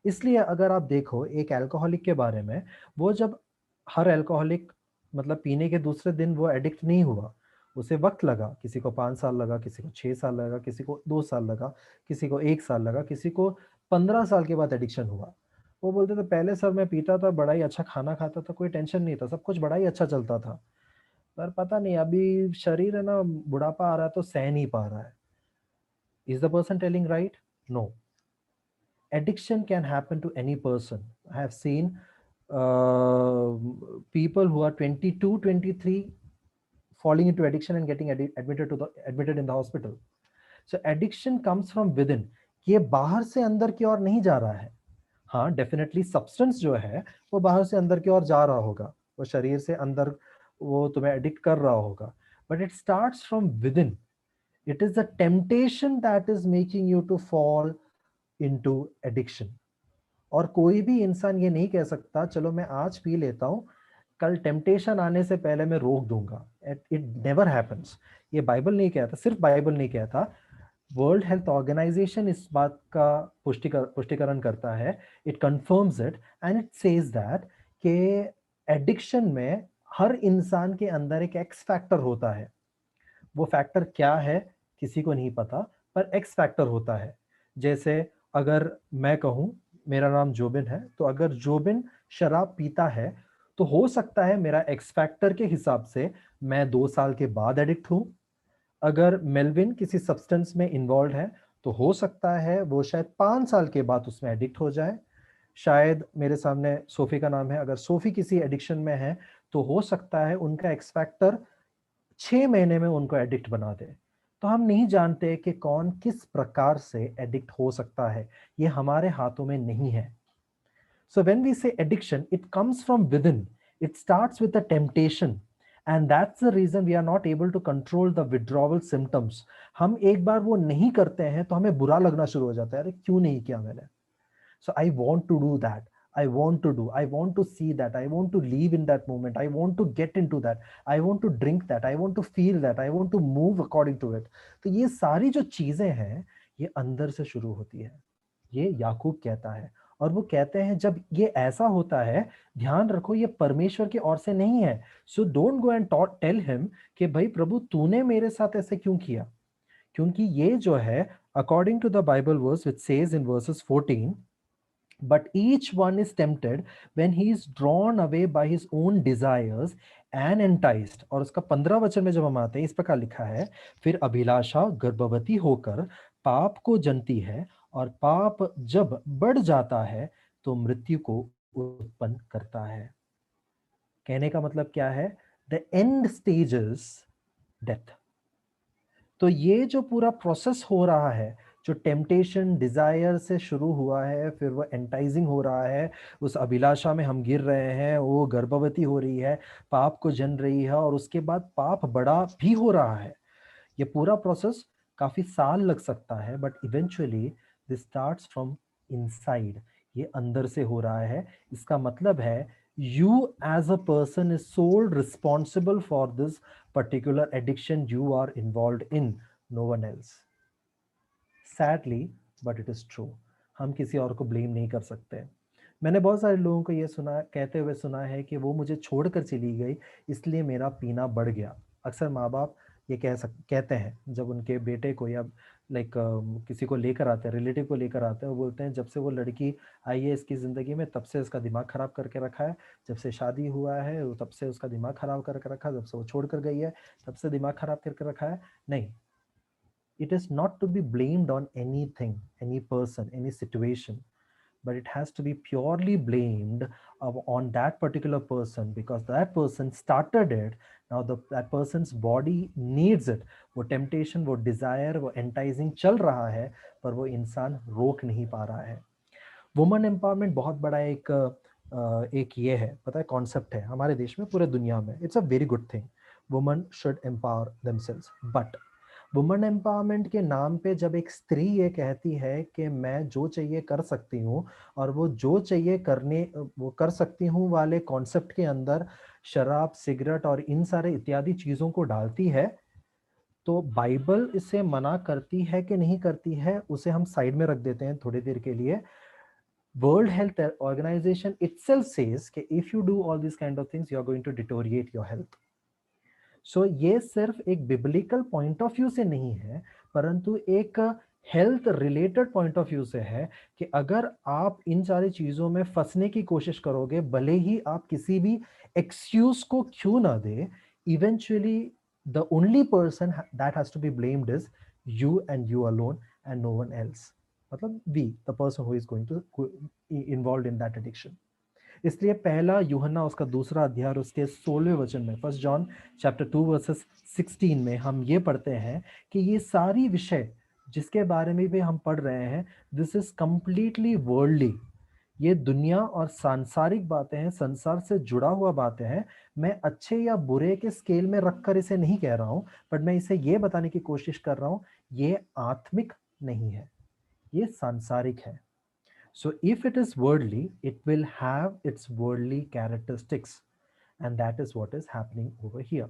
इसलिए अगर आप देखो एक अल्कोहलिक के बारे में, वो जब हर अल्कोहलिक मतलब पीने के दूसरे दिन वो एडिक्ट नहीं हुआ, उसे वक्त लगा, किसी को 5 साल लगा, किसी को 6 साल लगा, किसी को 2 साल लगा, किसी को 1 साल लगा, किसी को 15 साल के बाद एडिक्शन हुआ। वो बोलते थे पहले सर मैं पीता था, बड़ा ही अच्छा खाना खाता था, कोई टेंशन नहीं था, सब कुछ बड़ा ही अच्छा चलता था, पर पता नहीं अभी शरीर है ना, बुढ़ापा आ रहा है तो सह नहीं पा रहा है। Is the person telling right? No. Addiction can happen to any person. I have seen people who are 22 23 falling into addiction and getting admitted in the hospital. So addiction comes from within. ये बाहर से अंदर की ओर नहीं जा रहा है। हाँ, डेफिनेटली सब्सटेंस जो है वो बाहर से अंदर की ओर जा रहा होगा, वो शरीर से अंदर वो तुम्हें एडिक्ट कर रहा होगा, but it starts from within. It is the temptation that is making you to fall into addiction. और कोई भी इंसान ये नहीं कह सकता चलो मैं आज पी लेता हूँ, कल टेम्पटेशन आने से पहले मैं रोक दूंगा। It never happens. ये बाइबल नहीं कहता, सिर्फ बाइबल नहीं कहता, वर्ल्ड हेल्थ ऑर्गेनाइजेशन इस बात का पुष्टिकरण करता है। It confirms it and it says that कि एडिक्शन में हर इंसान के अंदर एक एक्स फैक्टर होता है। वो फैक्टर क्या है किसी को नहीं पता, पर एक्स फैक्टर होता है। जैसे अगर मैं कहूँ मेरा नाम जोबिन है, तो अगर जोबिन शराब पीता है तो हो सकता है मेरा एक्स फैक्टर के हिसाब से मैं 2 साल के बाद एडिक्ट हूँ। अगर मेल्विन किसी सब्सटेंस में इन्वॉल्व है तो हो सकता है वो शायद 5 साल के बाद उसमें एडिक्ट हो जाए। शायद मेरे सामने सोफी का नाम है, अगर सोफी किसी एडिक्शन में है तो हो सकता है उनका एक्स फैक्टर 6 महीने में उनको एडिक्ट बना दे। तो हम नहीं जानते कि कौन किस प्रकार से एडिक्ट हो सकता है, ये हमारे हाथों में नहीं है। So when we say addiction, it comes from within. It starts with a temptation. And that's the reason we are not able to control the withdrawal symptoms. हम एक बार वो नहीं करते हैं तो हमें बुरा लगना शुरू हो जाता है, अरे क्यों नहीं किया मैंने। So I want to do that. I want to do. I want to see that. I want to live in that moment. I want to get into that. I want to drink that. I want to feel that. I want to move according to it. तो ये सारी जो चीजें हैं ये अंदर से शुरू होती है, ये याकूब कहता है। और वो कहते हैं जब ये ऐसा होता है, ध्यान रखो ये परमेश्वर की ओर से नहीं है। So don't go and tell him कि भाई प्रभु तूने मेरे साथ ऐसे क्यों किया, क्योंकि ये जो है according to the Bible verse which says in verses 14, but each one is tempted when he is drawn away by his own desires and enticed। और उसका 15 वचन में जब हम आते हैं इस प्रकार लिखा है, फिर अभिलाषा गर्भवती होकर पाप को जनती है, और पाप जब बढ़ जाता है तो मृत्यु को उत्पन्न करता है। कहने का मतलब क्या है, द एंड स्टेजेस डेथ। तो ये जो पूरा प्रोसेस हो रहा है, जो टेम्पटेशन डिजायर से शुरू हुआ है, फिर वो एंटाइजिंग हो रहा है, उस अभिलाषा में हम गिर रहे हैं, वो गर्भवती हो रही है, पाप को जन रही है, और उसके बाद पाप बड़ा भी हो रहा है। ये पूरा प्रोसेस काफी साल लग सकता है, but eventually this starts from inside. ये अंदर से हो रहा है। इसका मतलब है you as a person is sole responsible for this particular addiction you are involved in, no one else। Sadly but it is true। हम किसी और को ब्लेम नहीं कर सकते। मैंने बहुत सारे लोगों को ये सुना कहते हुए सुना है कि वो मुझे छोड़कर चली गई इसलिए मेरा पीना बढ़ गया। अक्सर माँ बाप ये कहते हैं जब उनके बेटे को या लाइक किसी को लेकर आते हैं, रिलेटिव को लेकर आते हैं, वो बोलते हैं जब से वो लड़की आई है इसकी ज़िंदगी में तब से उसका दिमाग ख़राब करके रखा है, जब से शादी हुआ है वो तब से उसका दिमाग ख़राब करके रखा है, जब से वो छोड़ कर गई है तब से दिमाग ख़राब करके रखा है। नहीं, it is not to be blamed on anything, any person, any situation, but it has to be purely blamed on that particular person because that person started it। now that person's body needs it। वो temptation, वो desire, वो enticing चल रहा है, पर वो इंसान रोक नहीं पा रहा है। वुमन एम्पावरमेंट बहुत बड़ा एक ये है, पता है, कॉन्सेप्ट है हमारे देश में, पूरे दुनिया में। It's a very good thing, woman should empower themselves. But woman empowerment के नाम पे जब एक स्त्री ये कहती है कि मैं जो चाहिए कर सकती हूँ, और वो जो चाहिए करने वो कर सकती हूँ वाले कॉन्सेप्ट के अंदर शराब, सिगरेट और इन सारे इत्यादि चीज़ों को डालती है, तो बाइबल इसे मना करती है कि नहीं करती है उसे हम साइड में रख देते हैं थोड़ी देर के लिए। World Health Organization itself says कि if you do all these kind of things, you are going to deteriorate your health। So ये सिर्फ एक बिब्लिकल पॉइंट ऑफ व्यू से नहीं है, परंतु एक health related point of view से है कि अगर आप इन सारी चीज़ों में फंसने की कोशिश करोगे, भले ही आप किसी भी एक्सक्यूज को क्यों ना दे, eventually the only person that has to be blamed is you and you alone and no one else. मतलब we the person who is going to involve in that addiction. इसलिए पहला यूहन्ना उसका दूसरा अध्याय और उसके 16वें वचन में, फर्स्ट जॉन चैप्टर 2 वर्सेस 16 में हम ये पढ़ते हैं कि ये सारी विषय जिसके बारे में भी हम पढ़ रहे हैं, दिस इज कंप्लीटली वर्ल्डली। ये दुनिया और सांसारिक बातें हैं, संसार से जुड़ा हुआ बातें हैं। मैं अच्छे या बुरे के स्केल में रखकर इसे नहीं कह रहा हूं, बट मैं इसे ये बताने की कोशिश कर रहा हूं, ये आत्मिक नहीं है, ये सांसारिक है। So if it is worldly, it will have its worldly characteristics, and that is what is happening over here.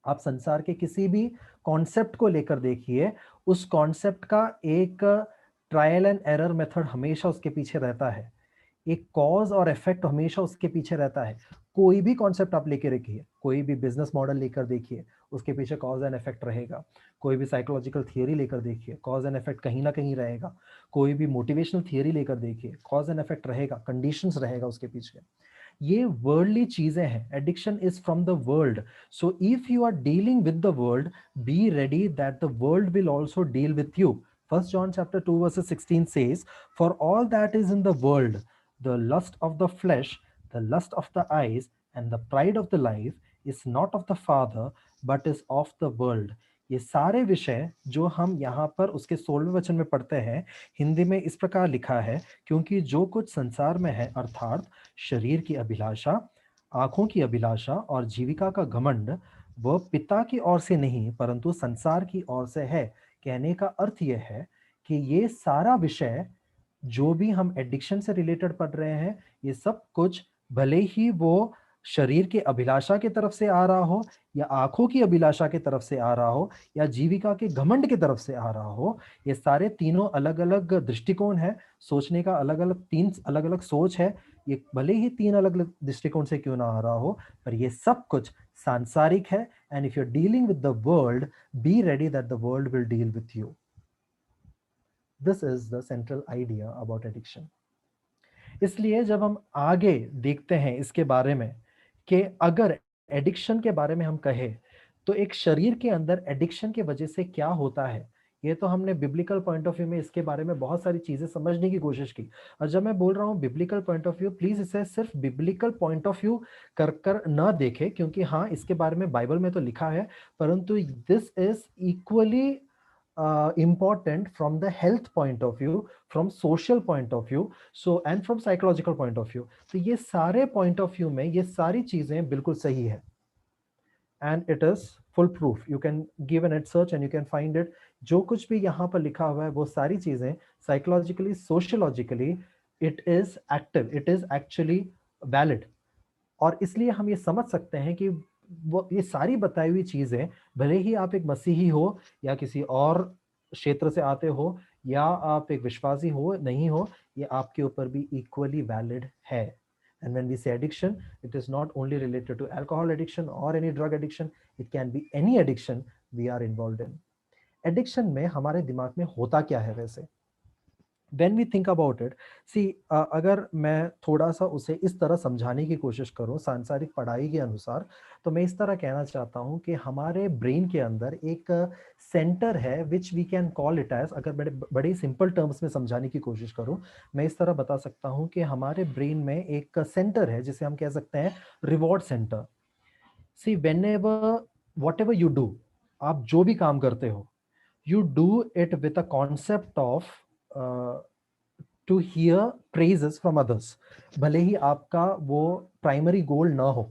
आप संसार के किसी भी कॉन्सेप्ट को लेकर देखिए, उस कॉन्सेप्ट का एक ट्रायल एंड एरर मेथड हमेशा उसके पीछे रहता है, एक कॉज और इफेक्ट हमेशा उसके पीछे रहता है। कोई भी कॉन्सेप्ट आप लेके रखिए, कोई भी बिजनेस मॉडल लेकर देखिए, उसके पीछे कॉज एंड इफेक्ट रहेगा। कोई भी साइकोलॉजिकल थियरी लेकर देखिए, कॉज एंड इफेक्ट कहीं ना कहीं रहेगा। कोई भी मोटिवेशनल थियरी लेकर देखिए, कॉज एंड इफेक्ट रहेगा, कंडीशंस रहेगा उसके पीछे। ये वर्ल्डली चीजें हैं, addiction is from the world. So if you are dealing with the world, be ready that the world will also deal with you. 1 John chapter 2 verses 16 says, for all that is in the world, the lust of the flesh, the lust of the eyes, and the pride of the life is not of the Father, but is of the world. ये सारे विषय जो हम यहाँ पर उसके 16वें वचन में पढ़ते हैं, हिंदी में इस प्रकार लिखा है, क्योंकि जो कुछ संसार में है, अर्थात शरीर की अभिलाषा, आंखों की अभिलाषा और जीविका का घमंड, वह पिता की ओर से नहीं परंतु संसार की ओर से है। कहने का अर्थ यह है कि ये सारा विषय जो भी हम एडिक्शन से रिलेटेड पढ़ रहे हैं, ये सब कुछ भले ही वो शरीर की अभिलाषा की तरफ से आ रहा हो, या आंखों की अभिलाषा की तरफ से आ रहा हो, या जीविका के घमंड की तरफ से आ रहा हो, ये सारे तीनों अलग अलग दृष्टिकोण है, सोचने का अलग अलग, तीन अलग अलग सोच है। ये भले ही तीन अलग अलग दृष्टिकोण से क्यों ना आ रहा हो, पर ये सब कुछ सांसारिक है। And if you are dealing with the world, be ready that the world will deal with you. This is the central idea about addiction. इसलिए जब हम आगे देखते हैं इसके बारे में कि अगर एडिक्शन के बारे में हम कहें, तो एक शरीर के अंदर एडिक्शन की वजह से क्या होता है, ये तो हमने बिब्लिकल पॉइंट ऑफ व्यू में इसके बारे में बहुत सारी चीजें समझने की कोशिश की। और जब मैं बोल रहा हूँ biblical point of view, please इसे सिर्फ बिब्लिकल पॉइंट ऑफ व्यू कर कर न देखें, क्योंकि हाँ इसके बारे में बाइबल में तो लिखा है, परंतु this is equally important from the health point of view, from social point of view, so and from psychological point of view. तो ये सारे point of view में ये सारी चीजें बिल्कुल सही है, and it is full proof. You can give a net search and you can find it. जो कुछ भी यहाँ पर लिखा हुआ है वो सारी चीजें psychologically, sociologically, it is active, it is actually valid. और इसलिए हम ये समझ सकते हैं कि वो ये सारी बताई हुई चीजें, भले ही आप एक मसीही हो या किसी और क्षेत्र से आते हो, या आप एक विश्वासी हो नहीं हो, ये आपके ऊपर भी इक्वली वैलिड है। And when we say addiction, it is not only related to alcohol addiction or any drug addiction, it can be any addiction we are involved in. Addiction में हमारे दिमाग में होता क्या है वैसे? When we think about it, see, अगर मैं थोड़ा सा उसे इस तरह समझाने की कोशिश करूं सांसारिक पढ़ाई के अनुसार, तो मैं इस तरह कहना चाहता हूं कि हमारे ब्रेन के अंदर एक सेंटर है which we can call it as, अगर बड़े बड़े सिंपल टर्म्स में समझाने की कोशिश करूं, मैं इस तरह बता सकता हूं कि हमारे ब्रेन में एक सेंटर है जिसे हम कह सकते हैं reward centre. See, whenever whatever you do, आप जो भी काम करते हो, you do it with a concept of to hear praises from others. भले ही आपका वो प्राइमरी गोल ना हो,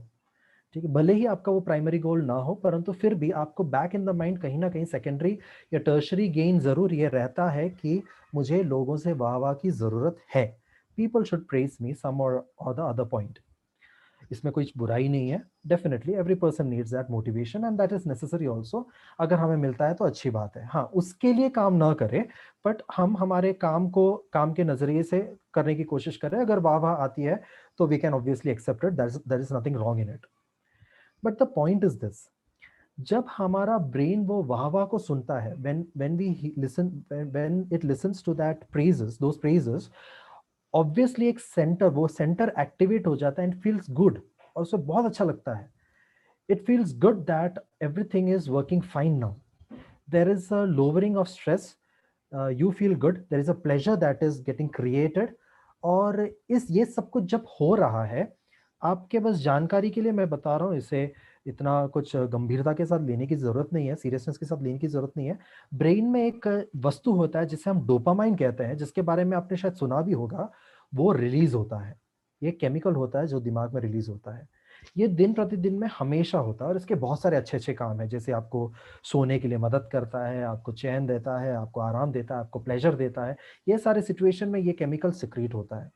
ठीक है, भले ही आपका वो प्राइमरी गोल ना हो, परंतु फिर भी आपको बैक इन द माइंड कहीं ना कहीं सेकेंडरी या टर्शरी गेन जरूर ये रहता है कि मुझे लोगों से वाह वाह की जरूरत है, पीपल शुड प्रेज मी सम और द अदर पॉइंट। इसमें कोई बुराई नहीं है, definitely every person needs that motivation and that is necessary also. अगर हमें मिलता है तो अच्छी बात है, हाँ उसके लिए काम ना करें, बट हम हमारे काम को काम के नजरिए से करने की कोशिश करें। अगर वाह वाह आती है तो we can obviously accept it, there is nothing wrong in it. But the point is this, जब हमारा ब्रेन वो वाह वाह को सुनता है, when we listen, when it listens to that praises, those praises, obviously एक सेंटर, वो सेंटर एक्टिवेट हो जाता है एंड फील्स गुड, और उसे बहुत अच्छा लगता है। It feels good that everything is working fine now, there is a lowering of stress, you feel good, there is a pleasure that is getting created. और इस ये सब कुछ जब हो रहा है, आपके बस जानकारी के लिए मैं बता रहा हूँ, इसे इतना कुछ गंभीरता के साथ लेने की ज़रूरत नहीं है, सीरियसनेस के साथ लेने की ज़रूरत नहीं है। ब्रेन में एक वस्तु होता है जिसे हम डोपामाइन कहते हैं, जिसके बारे में आपने शायद सुना भी होगा, वो रिलीज़ होता है। ये केमिकल होता है जो दिमाग में रिलीज़ होता है। ये दिन-प्रतिदिन में हमेशा होता है और इसके बहुत सारे अच्छे-अच्छे काम हैं, जैसे आपको सोने के लिए मदद करता है, आपको चैन देता है, आपको आराम देता है, आपको प्लेज़र देता है। ये सारे सिचुएशन में ये केमिकल सिक्रीट होता है।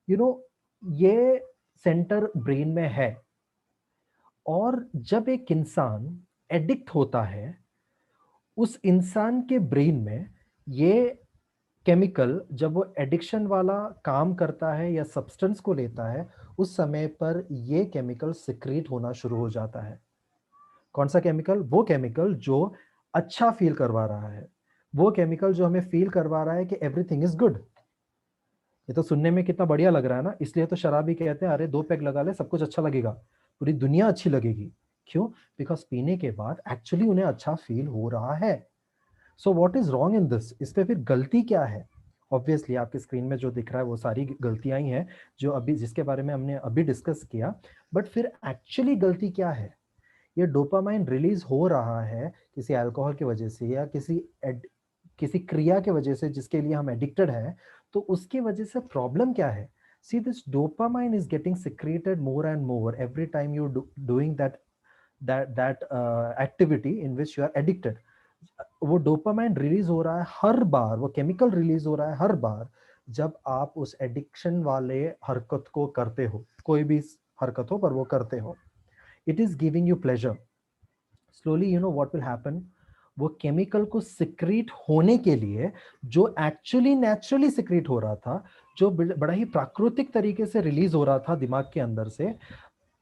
यू नो ये सेंटर ब्रेन में है और जब एक इंसान एडिक्ट होता है, उस इंसान के ब्रेन में ये केमिकल जब वो एडिक्शन वाला काम करता है या सब्सटेंस को लेता है, उस समय पर ये केमिकल सिक्रीट होना शुरू हो जाता है। कौन सा केमिकल? वो केमिकल जो अच्छा फील करवा रहा है। वो केमिकल जो हमें फील करवा रहा है कि एवरीथिंग इज गुड। ये तो सुनने में कितना बढ़िया लग रहा है ना, इसलिए तो शराबी कहते हैं अरे 2 पैग लगा ले सब कुछ अच्छा लगेगा, पूरी दुनिया अच्छी लगेगी। क्यों? बिकॉज़ पीने के बाद एक्चुअली उन्हें अच्छा फील हो रहा है। So what is wrong in this? इस पे फिर गलती क्या है? ऑब्वियसली आपकी स्क्रीन में जो दिख रहा है वो सारी गलतियाँ ही हैं, जो अभी जिसके बारे में हमने अभी डिस्कस किया। बट फिर एक्चुअली गलती क्या है? ये डोपामाइन रिलीज़ हो रहा है किसी अल्कोहल की वजह से या किसी क्रिया की वजह से जिसके लिए हम एडिक्टेड हैं, तो उसकी वजह से प्रॉब्लम क्या है? See, this dopamine is getting secreted more and more every time you doing that activity in which you are addicted. वो डोपामाइन रिलीज हो रहा है हर बार, वो केमिकल रिलीज हो रहा है हर बार जब आप उस एडिक्शन वाले हरकत को करते हो, कोई भी हरकत हो पर वो करते हो। It is giving you pleasure. Slowly you know what will happen, वो केमिकल को सिक्रीट होने के लिए जो एक्चुअली नेचुरली सिक्रीट हो रहा था, जो बड़ा ही प्राकृतिक तरीके से रिलीज हो रहा था दिमाग के अंदर से,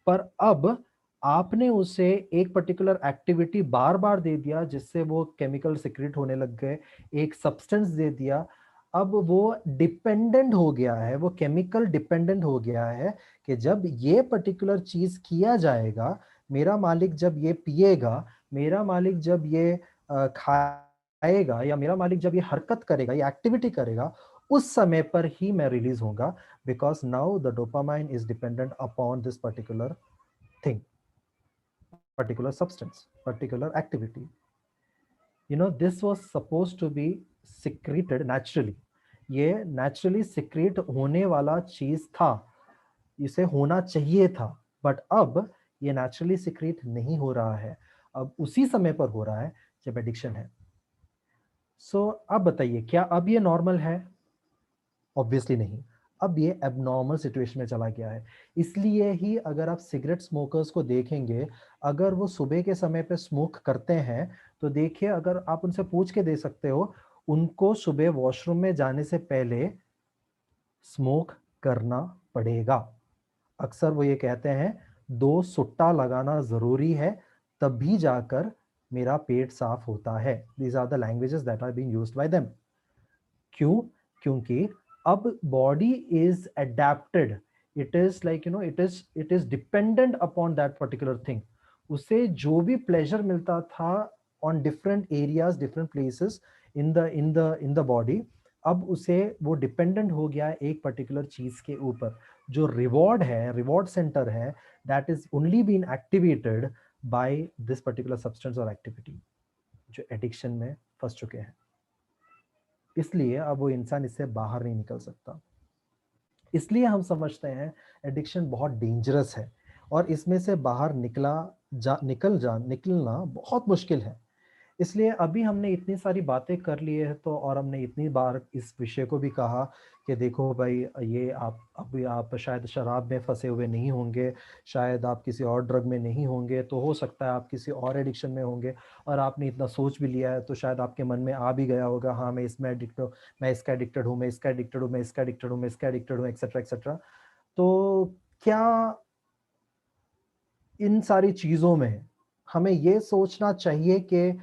पर अब आपने उसे एक पर्टिकुलर एक्टिविटी बार बार दे दिया जिससे वो केमिकल सिक्रीट होने लग गए, एक सब्सटेंस दे दिया। अब वो डिपेंडेंट हो गया है, वो केमिकल डिपेंडेंट हो गया है कि जब ये पर्टिकुलर चीज किया जाएगा, मेरा मालिक जब ये पिएगा, मेरा मालिक जब ये खाएगा, या मेरा मालिक जब ये हरकत करेगा, ये एक्टिविटी करेगा, उस समय पर ही मैं रिलीज होऊंगा, because now the dopamine is dependent upon this particular thing, particular substance, particular activity. You know, this was supposed to be secreted naturally. ये naturally secrete होने वाला चीज था, इसे होना चाहिए था, बट अब ये naturally secrete नहीं हो रहा है, अब उसी समय पर हो रहा है जब एडिक्शन है। सो अब बताइए, क्या अब ये नॉर्मल है? ऑब्वियसली नहीं, अब ये एबनॉर्मल सिचुएशन में चला गया है। इसलिए ही अगर आप सिगरेट स्मोकर्स को देखेंगे, अगर वो सुबह के समय पे स्मोक करते हैं, तो देखिए, अगर आप उनसे पूछ के दे सकते हो, उनको सुबह वॉशरूम में जाने से पहले स्मोक करना पड़ेगा। अक्सर वो ये कहते हैं 2 सुट्टा लगाना ज़रूरी है, तभी जाकर मेरा पेट साफ होता है। These are the languages that are being used by them. क्यों? क्योंकि अब body is adapted, it is like it is dependent upon that particular thing. उसे जो भी प्लेजर मिलता था on different areas, different places in the body, अब उसे वो डिपेंडेंट हो गया है एक पर्टिकुलर चीज के ऊपर। जो रिवॉर्ड है, रिवॉर्ड सेंटर है, that is only been activated by this particular substance और एक्टिविटी, जो एडिक्शन में फंस चुके हैं। इसलिए अब वो इंसान इससे बाहर नहीं निकल सकता। इसलिए हम समझते हैं एडिक्शन बहुत डेंजरस है और इसमें से बाहर निकलना बहुत मुश्किल है। इसलिए अभी हमने इतनी सारी बातें कर ली है, तो और हमने इतनी बार इस विषय को भी कहा कि देखो भाई, ये आप अभी आप शायद शराब में फंसे हुए नहीं होंगे, शायद आप किसी और ड्रग में नहीं होंगे, तो हो सकता है आप किसी और एडिक्शन में होंगे, और आपने इतना सोच भी लिया है तो शायद आपके मन में आ भी गया होगा, हाँ मैं इसमें एडिक्ट हूँ, मैं इसका एडिक्टेड हूँ, मैं इसका एडिक्टेड हूँ, मैं इसका एडिक्टेड हूँ, मैं इसका एडिक्टेड हूँ, एक्सेट्रा एक्सेट्रा। तो क्या इन सारी चीज़ों में हमें ये सोचना चाहिए कि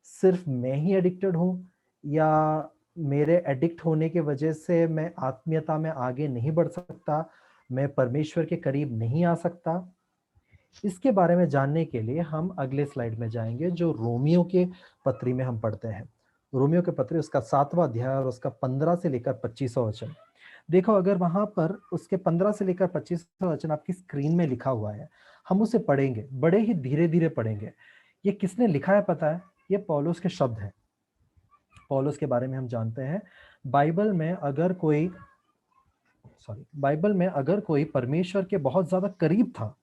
सिर्फ मैं ही एडिक्टेड हूँ, या मेरे एडिक्ट होने की वजह से मैं आत्मीयता में आगे नहीं बढ़ सकता, मैं परमेश्वर के करीब नहीं आ सकता? इसके बारे में जानने के लिए हम अगले स्लाइड में जाएंगे, जो रोमियो के पत्री में हम पढ़ते हैं। रोमियो के पत्री उसका 7वां अध्याय और उसका 15 से लेकर 25वां वचन। देखो अगर वहां पर उसके 15 से लेकर 25वां वचन आपकी स्क्रीन में लिखा हुआ है, हम उसे पढ़ेंगे, बड़े ही धीरे धीरे पढ़ेंगे। ये किसने लिखा है पता है? ये पौलुस के शब्द हैं। पौलुस के बारे में हम जानते हैं, बाइबल में अगर कोई बाइबल में अगर कोई परमेश्वर के बहुत ज्यादा करीब था,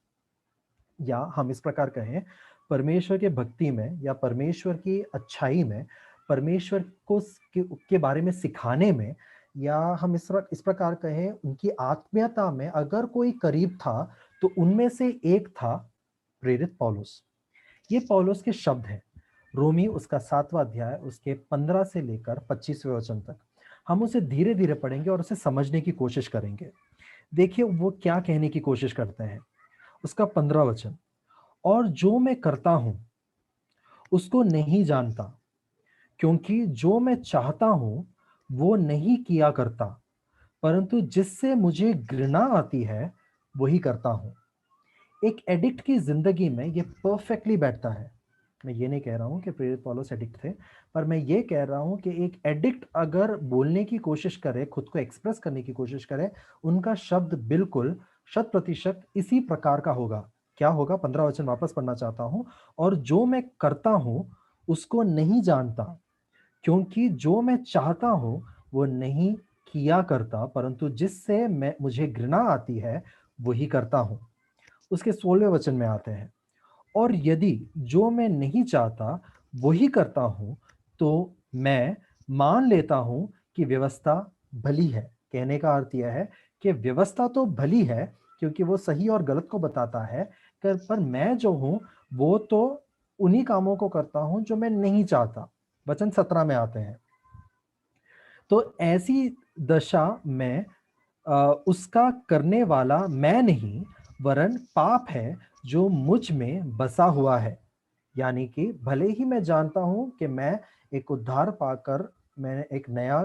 या हम इस प्रकार कहें परमेश्वर के भक्ति में या परमेश्वर की अच्छाई में, परमेश्वर को के बारे में सिखाने में, या हम इस प्रकार कहें उनकी आत्मीयता में अगर कोई करीब था, तो उनमें से एक था प्रेरित पौलुस। ये पौलुस के शब्द हैं। रोमी उसका 7वां अध्याय उसके 15 से लेकर 25वें वचन तक हम उसे धीरे धीरे पढ़ेंगे और उसे समझने की कोशिश करेंगे। देखिए वो क्या कहने की कोशिश करते हैं। उसका 15 वचन, और जो मैं करता हूं उसको नहीं जानता, क्योंकि जो मैं चाहता हूं वो नहीं किया करता, परंतु जिससे मुझे घृणा आती है वही करता हूं। एक एडिक्ट की जिंदगी में ये परफेक्टली बैठता है। मैं ये नहीं कह रहा हूं कि प्रेरित पौलुस एडिक्ट थे, पर मैं ये कह रहा हूं कि एक एडिक्ट अगर बोलने की कोशिश करे, खुद को एक्सप्रेस करने की कोशिश करे, उनका शब्द बिल्कुल 100% इसी प्रकार का होगा। क्या होगा? 15 वचन वापस पढ़ना चाहता हूं। और जो मैं करता हूं उसको नहीं जानता, क्योंकि जो मैं चाहता हूं वो नहीं किया करता, परंतु जिससे मैं मुझे घृणा आती है वही करता हूं। उसके 16वें वचन में आते हैं, और यदि जो मैं नहीं चाहता वही करता हूं, तो मैं मान लेता हूं कि व्यवस्था भली है। कहने का अर्थ यह है कि व्यवस्था तो भली है, क्योंकि वो सही और गलत को बताता है, पर मैं जो हूं वो तो उन्हीं कामों को करता हूं जो मैं नहीं चाहता। वचन 17 में आते हैं, तो ऐसी दशा में उसका करने वाला मैं नहीं, वरन पाप है जो मुझ में बसा हुआ है। यानी कि भले ही मैं जानता हूं कि मैं एक उद्धार पाकर मैं एक नया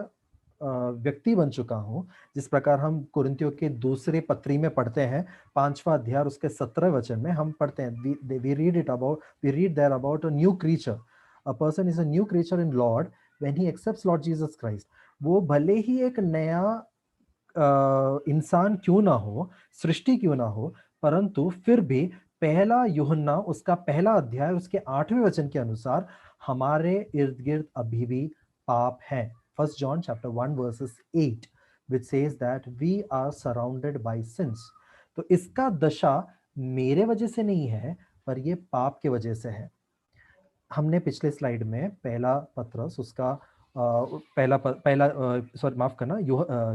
व्यक्ति बन चुका हूं, जिस प्रकार हम कुरिन्थियों के दूसरे पत्री में पढ़ते हैं, 5वां अध्याय उसके 17 वचन में हम पढ़ते हैं, we read there about a new creature, a person is a new creature in Lord when he accepts Lord Jesus Christ. वो भले ही एक नया इंसान क्यों ना हो, सृष्टि क्यों ना हो, परंतु फिर भी पहला यूहन्ना उसका पहला अध्याय उसके 8वें वचन के अनुसार हमारे इर्द गिर्द अभी भी पाप है। First John chapter 1 versus 8 which says that we are surrounded by sins। तो इसका दशा मेरे वजह से नहीं है, पर ये पाप के वजह से है। हमने पिछले स्लाइड में पहला पत्रस उसका सॉरी माफ करना,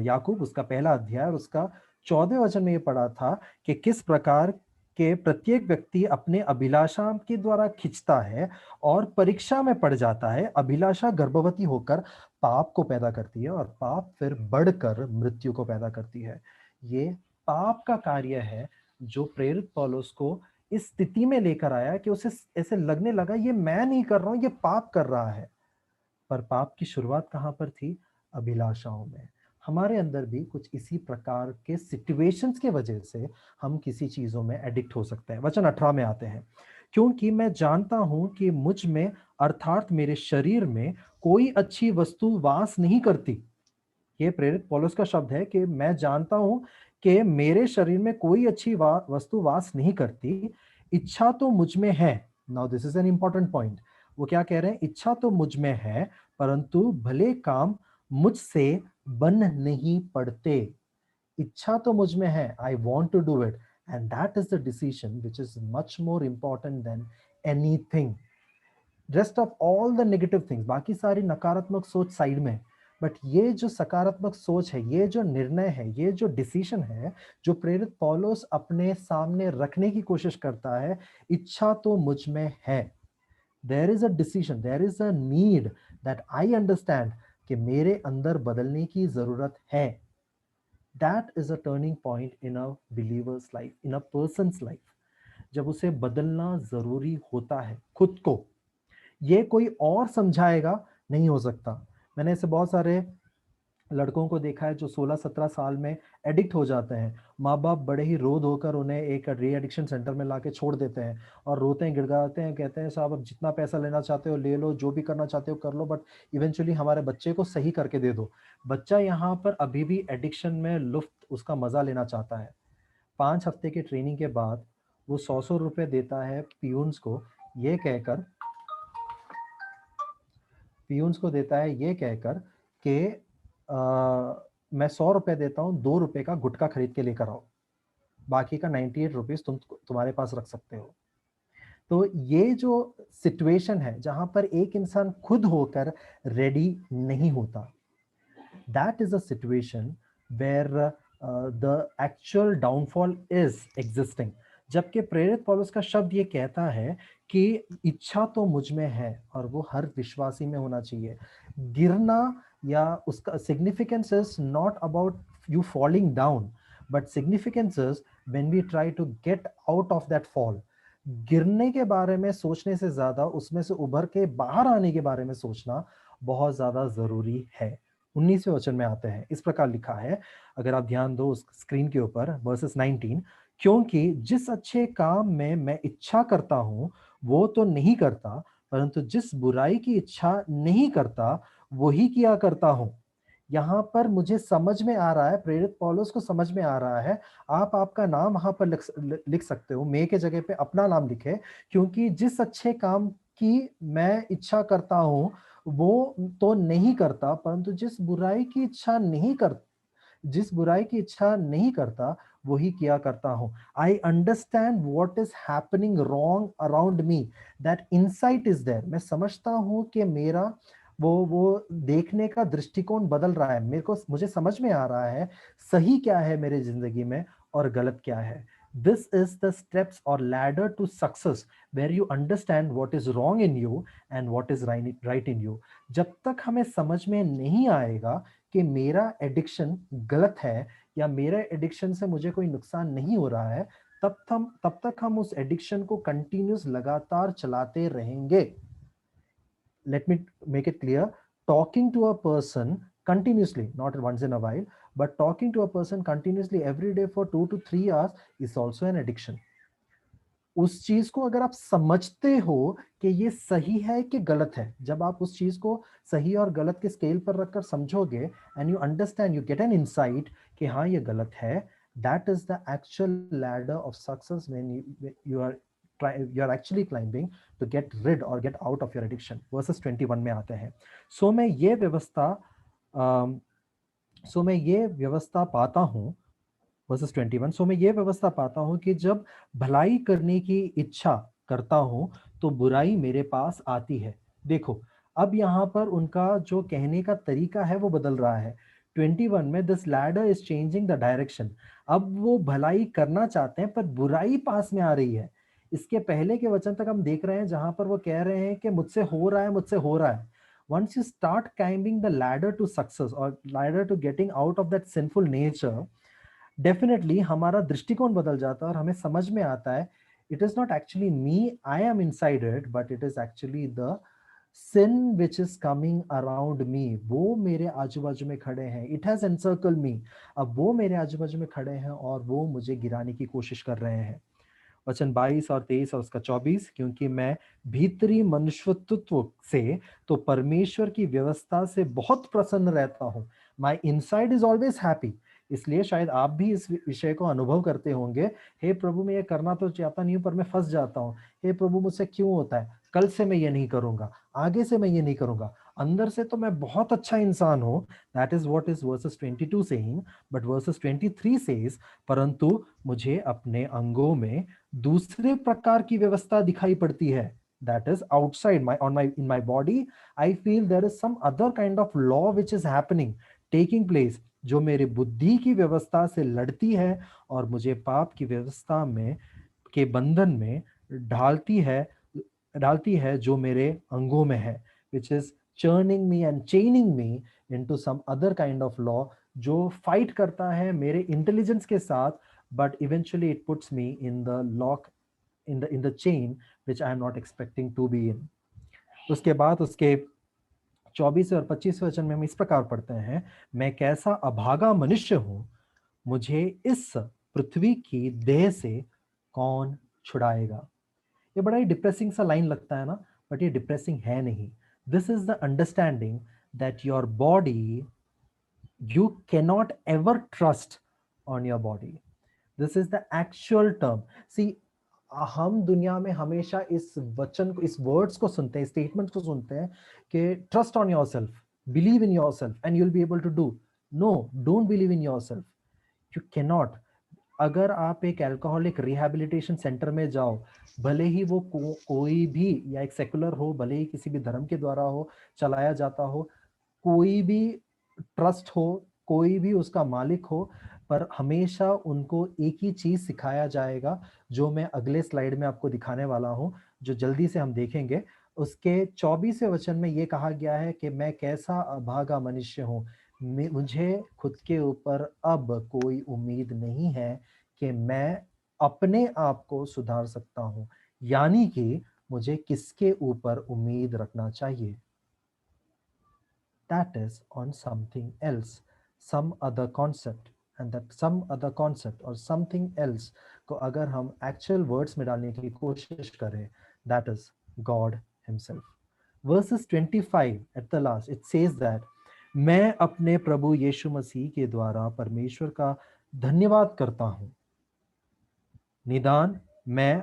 याकूब उसका पहला अध्याय और उसका 14वें वचन में ये पढ़ा था कि किस प्रकार के प्रत्येक व्यक्ति अपने अभिलाषा के द्वारा खिंचता है और परीक्षा में पड़ जाता है। अभिलाषा गर्भवती होकर पाप को पैदा करती है और पाप फिर बढ़कर मृत्यु को पैदा करती है। ये पाप का कार्य है जो प्रेरित पौलुस को इस स्थिति में लेकर आया कि उसे ऐसे लगने लगा ये मैं नहीं कर रहा हूं, ये पाप कर रहा है। पर पाप की शुरुआत कहां पर थी? अभिलाषाओं में। हमारे अंदर भी कुछ इसी प्रकार के सिचुएशंस के वजह से हम किसी चीजों में एडिक्ट हो सकते हैं। वचन 18 में आते हैं, क्योंकि मैं जानता हूं कि मुझ में अर्थात मेरे शरीर में कोई अच्छी वस्तु वास नहीं करती। ये प्रेरित पौलुस का शब्द है कि मैं जानता हूं कि मेरे शरीर में कोई अच्छी वस्तु वास नहीं करती। इच्छा तो मुझ में है। Now this is an important point. वो क्या कह रहे हैं? इच्छा तो मुझ में है, परंतु भले काम मुझसे बन नहीं पड़ते। इच्छा तो मुझ में है, I want to do it, and that is the decision which is much more important than anything. Rest of all the negative things, बाकी सारी नकारात्मक सोच साइड में, बट ये जो सकारात्मक सोच है, ये जो निर्णय है, ये जो डिसीजन है, जो प्रेरित पौलुस अपने सामने रखने की कोशिश करता है, इच्छा तो मुझ में है। There is a decision, there is a need that I understand कि मेरे अंदर बदलने की जरूरत है। That is a turning point in a believer's life, in a person's life, जब उसे बदलना जरूरी होता है खुद को। ये कोई और समझाएगा नहीं हो सकता। मैंने ऐसे बहुत सारे लड़कों को देखा है जो 16-17 साल में एडिक्ट हो जाते हैं, माँ बाप बड़े ही रो धोकर उन्हें एक री एडिक्शन सेंटर में लाके छोड़ देते हैं और रोते हैं, गिड़गिड़ाते हैं, कहते हैं साहब अब जितना पैसा लेना चाहते हो ले लो, जो भी करना चाहते हो कर लो, बट इवेंचुअली हमारे बच्चे को सही करके दे दो। बच्चा यहाँ पर अभी भी एडिक्शन में लुफ्त उसका मजा लेना चाहता है। 5 हफ्ते की ट्रेनिंग के बाद वो 100 रुपए देता है पियून्स को, ये कहकर ये कहकर कि मैं 100 रुपए देता हूँ, 2 रुपए का गुटखा खरीद के लेकर आओ, बाकी का 98 रुपीज तुम्हारे पास रख सकते हो। तो ये जो सिचुएशन है जहां पर एक इंसान खुद होकर रेडी नहीं होता, that is a situation where the actual downfall is existing. जबकि प्रेरित पौलुस का शब्द ये कहता है कि इच्छा तो मुझ में है और वो हर विश्वासी में होना चाहिए। गिरना या उसका significance is not about you falling down, but significance is when we try to get out of that fall. गिरने के बारे में सोचने से ज्यादा उसमें से उभर के बाहर आने के बारे में सोचना बहुत ज्यादा जरूरी है। 19वें वचन में आते हैं, इस प्रकार लिखा है, अगर आप ध्यान दो उस स्क्रीन के ऊपर, वर्सेस 19, क्योंकि जिस अच्छे काम में मैं इच्छा करता हूं वो तो नहीं करता, परंतु जिस बुराई की इच्छा नहीं करता वही किया करता हूं। यहां पर मुझे समझ में आ रहा है, प्रेरित पौलुस को समझ में आ रहा है, आप आपका नाम वहां पर लिख सकते हो, मे के जगह पे अपना नाम लिखे, क्योंकि जिस अच्छे काम की मैं इच्छा करता हूं वो तो नहीं करता, परंतु जिस बुराई की इच्छा नहीं करता वही किया करता हूं। I understand what is happening wrong around me, that insight is there. मैं समझता हूं कि मेरा वो देखने का दृष्टिकोण बदल रहा है, मुझे समझ में आ रहा है सही क्या है मेरे जिंदगी में और गलत क्या है। दिस इज द स्टेप्स और ladder to success where you understand what is wrong in you and what is right in you. जब तक हमें समझ में नहीं आएगा कि मेरा एडिक्शन गलत है या मेरे एडिक्शन से मुझे कोई नुकसान नहीं हो रहा है, तब तक हम उस एडिक्शन को कंटिन्यूस लगातार चलाते रहेंगे। Let me make it clear, talking to a person continuously, not once in a while, but talking to a person continuously every day for 2 to 3 hours is also an addiction. उस चीज को अगर आप समझते हो कि ये सही है कि गलत है, जब आप उस चीज को सही और गलत के स्केल पर रखकर समझोगे and you understand, you get an insight कि हाँ ये गलत है, that is the actual ladder of success when you are actually climbing to get rid or get out of your addiction. Verses 21 में आते हैं, सो मैं ये व्यवस्था पाता हूँ, वर्सेस 21, सो मैं ये व्यवस्था पाता हूं कि जब भलाई करने की इच्छा करता हूं तो बुराई मेरे पास आती है। देखो, अब यहां पर उनका जो कहने का तरीका है वो बदल रहा है। 21 में this ladder is changing the direction. अब वो भलाई करना चाहते हैं पर बुराई पास में आ रही है। इसके पहले के वचन तक हम देख रहे हैं जहां पर वो कह रहे हैं कि मुझसे हो रहा है, मुझसे हो रहा है। Once you start climbing the ladder to success or ladder to getting out of that sinful nature, definitely हमारा दृष्टिकोण बदल जाता है और हमें समझ में आता है it is not actually me, I am inside it, but it is actually the sin which is coming around me. वो मेरे आजू बाजू में खड़े हैं, इट हैज एनसर्कल मी। अब वो मेरे आजू बाजू में खड़े हैं और वो मुझे गिराने की कोशिश कर रहे हैं। वचन 22 और 23 और उसका 24, क्योंकि मैं भीतरी मनुष्यत्व से तो परमेश्वर की व्यवस्था से बहुत प्रसन्न रहता हूँ। माई इनसाइड इज ऑलवेज हैप्पी। इसलिए शायद आप भी इस विषय को अनुभव करते होंगे, हे प्रभु मैं ये करना तो चाहता नहीं हूं पर मैं फंस जाता हूँ, हे प्रभु मुझसे क्यों होता है, कल से मैं ये नहीं करूंगा, आगे से मैं ये नहीं करूंगा, अंदर से तो मैं बहुत अच्छा इंसान हूं। That is what is versus 22 saying, but versus 23 says, परंतु मुझे अपने अंगों में दूसरे प्रकार की व्यवस्था दिखाई पड़ती है। That is outside in my body, I feel there is some other kind of law which is happening, taking place, जो मेरे बुद्धि की व्यवस्था से लड़ती है और मुझे पाप की व्यवस्था में के बंधन में डालती है जो मेरे अंगों में है, which is churning me and chaining me into some other kind of law, जो फाइट करता है मेरे इंटेलिजेंस के साथ, but eventually it puts me in the lock, in the chain which I am not expecting to be in. उसके बाद उसके 24 और 25 वचन में हम इस प्रकार पढ़ते हैं, मैं कैसा अभागा मनुष्य हूं, मुझे इस पृथ्वी की देह से कौन छुड़ाएगा। ये बड़ा ही डिप्रेसिंग सा लाइन लगता है ना, बट ये डिप्रेसिंग है नहीं। This is the understanding that your body, you cannot ever trust on your body. This is the actual term. See, हम दुनिया में हमेशा इस वचन को, इस वर्ड्स को सुनते हैं, स्टेटमेंट को सुनते हैं कि trust on yourself, believe in yourself and you will be able to do. No, don't believe in yourself, you cannot. अगर आप एक अल्कोहलिक रिहैबिलिटेशन सेंटर में जाओ, भले ही वो कोई भी, या एक सेकुलर हो, भले ही किसी भी धर्म के द्वारा हो, चलाया जाता हो, कोई भी ट्रस्ट हो, कोई भी उसका मालिक हो, पर हमेशा उनको एक ही चीज सिखाया जाएगा, जो मैं अगले स्लाइड में आपको दिखाने वाला हूं, जो जल्दी से हम देखेंगे। उसके 24वें वचन में ये कहा गया है कि मैं कैसा अभागा मनुष्य हूं, मुझे खुद के ऊपर अब कोई उम्मीद नहीं है कि मैं अपने आप को सुधार सकता हूं, यानी कि मुझे किसके ऊपर उम्मीद रखना चाहिए। That is on something else, some other concept, and that some other concept or something else को अगर हम actual words में डालने की कोशिश करें, that is God himself. Verses 25 at the last, it says that मैं अपने प्रभु यीशु मसीह के द्वारा परमेश्वर का धन्यवाद करता हूं। निदान मैं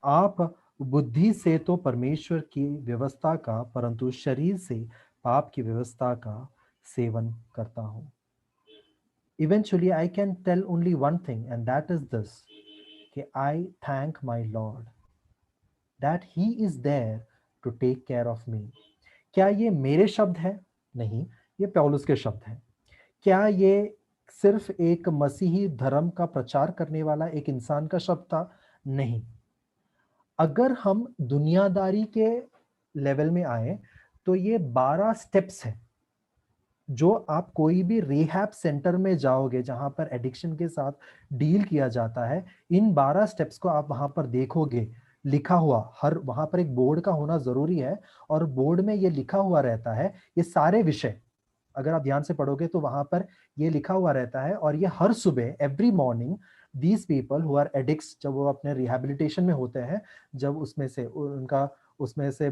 आप बुद्धि से तो परमेश्वर की व्यवस्था का, परंतु शरीर से पाप की व्यवस्था का सेवन करता हूं। Eventually I can tell only one thing, and that is this, कि I thank my Lord that he is there to take care of me. क्या ये मेरे शब्द हैं? नहीं, ये पौलुस के शब्द हैं। क्या ये सिर्फ एक मसीही धर्म का प्रचार करने वाला एक इंसान का शब्द था? नहीं। अगर हम दुनियादारी के लेवल में आए तो ये 12 स्टेप्स हैं, जो आप कोई भी रिहैब सेंटर में जाओगे जहां पर एडिक्शन के साथ डील किया जाता है, इन 12 स्टेप्स को आप वहां पर देखोगे लिखा हुआ। हर वहां पर एक बोर्ड का होना जरूरी है, और बोर्ड में ये लिखा हुआ रहता है, ये सारे विषय अगर आप ध्यान से पढ़ोगे तो वहां पर ये लिखा हुआ रहता है। और ये हर सुबह, every morning, these people who are addicts, जब वो अपने रिहैबिलिटेशन में होते हैं, जब उसमें से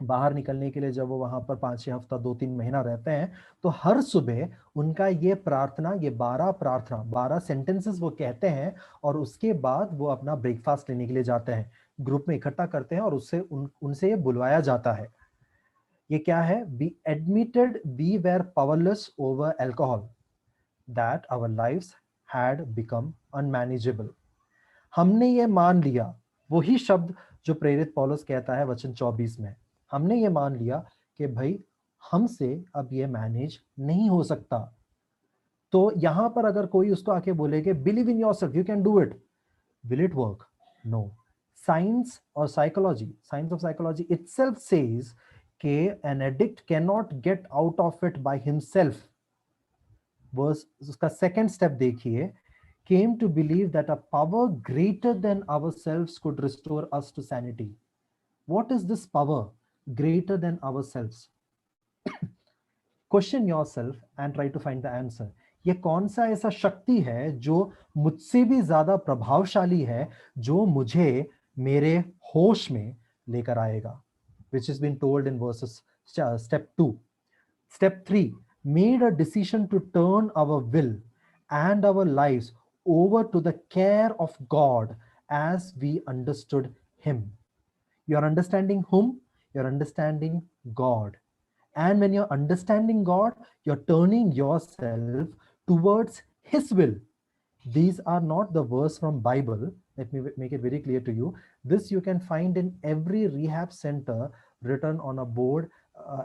बाहर निकलने के लिए जब वो वहां पर 5-6 हफ्ता, 2-3 महीना रहते हैं, तो हर सुबह उनका ये प्रार्थना, ये 12 प्रार्थना, 12 सेंटेंसेस वो कहते हैं, और उसके बाद वो अपना ब्रेकफास्ट लेने के लिए जाते हैं, ग्रुप में इकट्ठा करते हैं, और उनसे ये बुलवाया जाता है। ये क्या है? We admitted we were powerless over alcohol, that our lives had become unmanageable. हमने ये मान लिया, वही शब्द जो प्रेरित पौलुस कहता है वचन 24 में, हमने ये मान लिया कि भाई हमसे अब ये मैनेज नहीं हो सकता। तो यहां पर अगर कोई उसको आके बोलेगे believe in yourself, you can do it, will it work? No. Science और psychology, science of psychology itself says कि an addict can not get out of it by himself. Verse उसका सेकंड स्टेप देखिए, came to believe that a power greater than ourselves could restore us to sanity. What is this power greater than ourselves? Question yourself and try to find the answer. ये कौन सा ऐसा शक्ति है जो मुझसे भी ज्यादा प्रभावशाली है, जो मुझे मेरे होश में लेकर आएगा? Which has been told in verses step 2. Step 3, made a decision to turn our will and our lives over to the care of God as we understood him. You're understanding whom? You're understanding God. And when you're understanding God, you're turning yourself towards his will. These are not the verse from Bible. Let me make it very clear to you. This you can find in every rehab center, written on a board,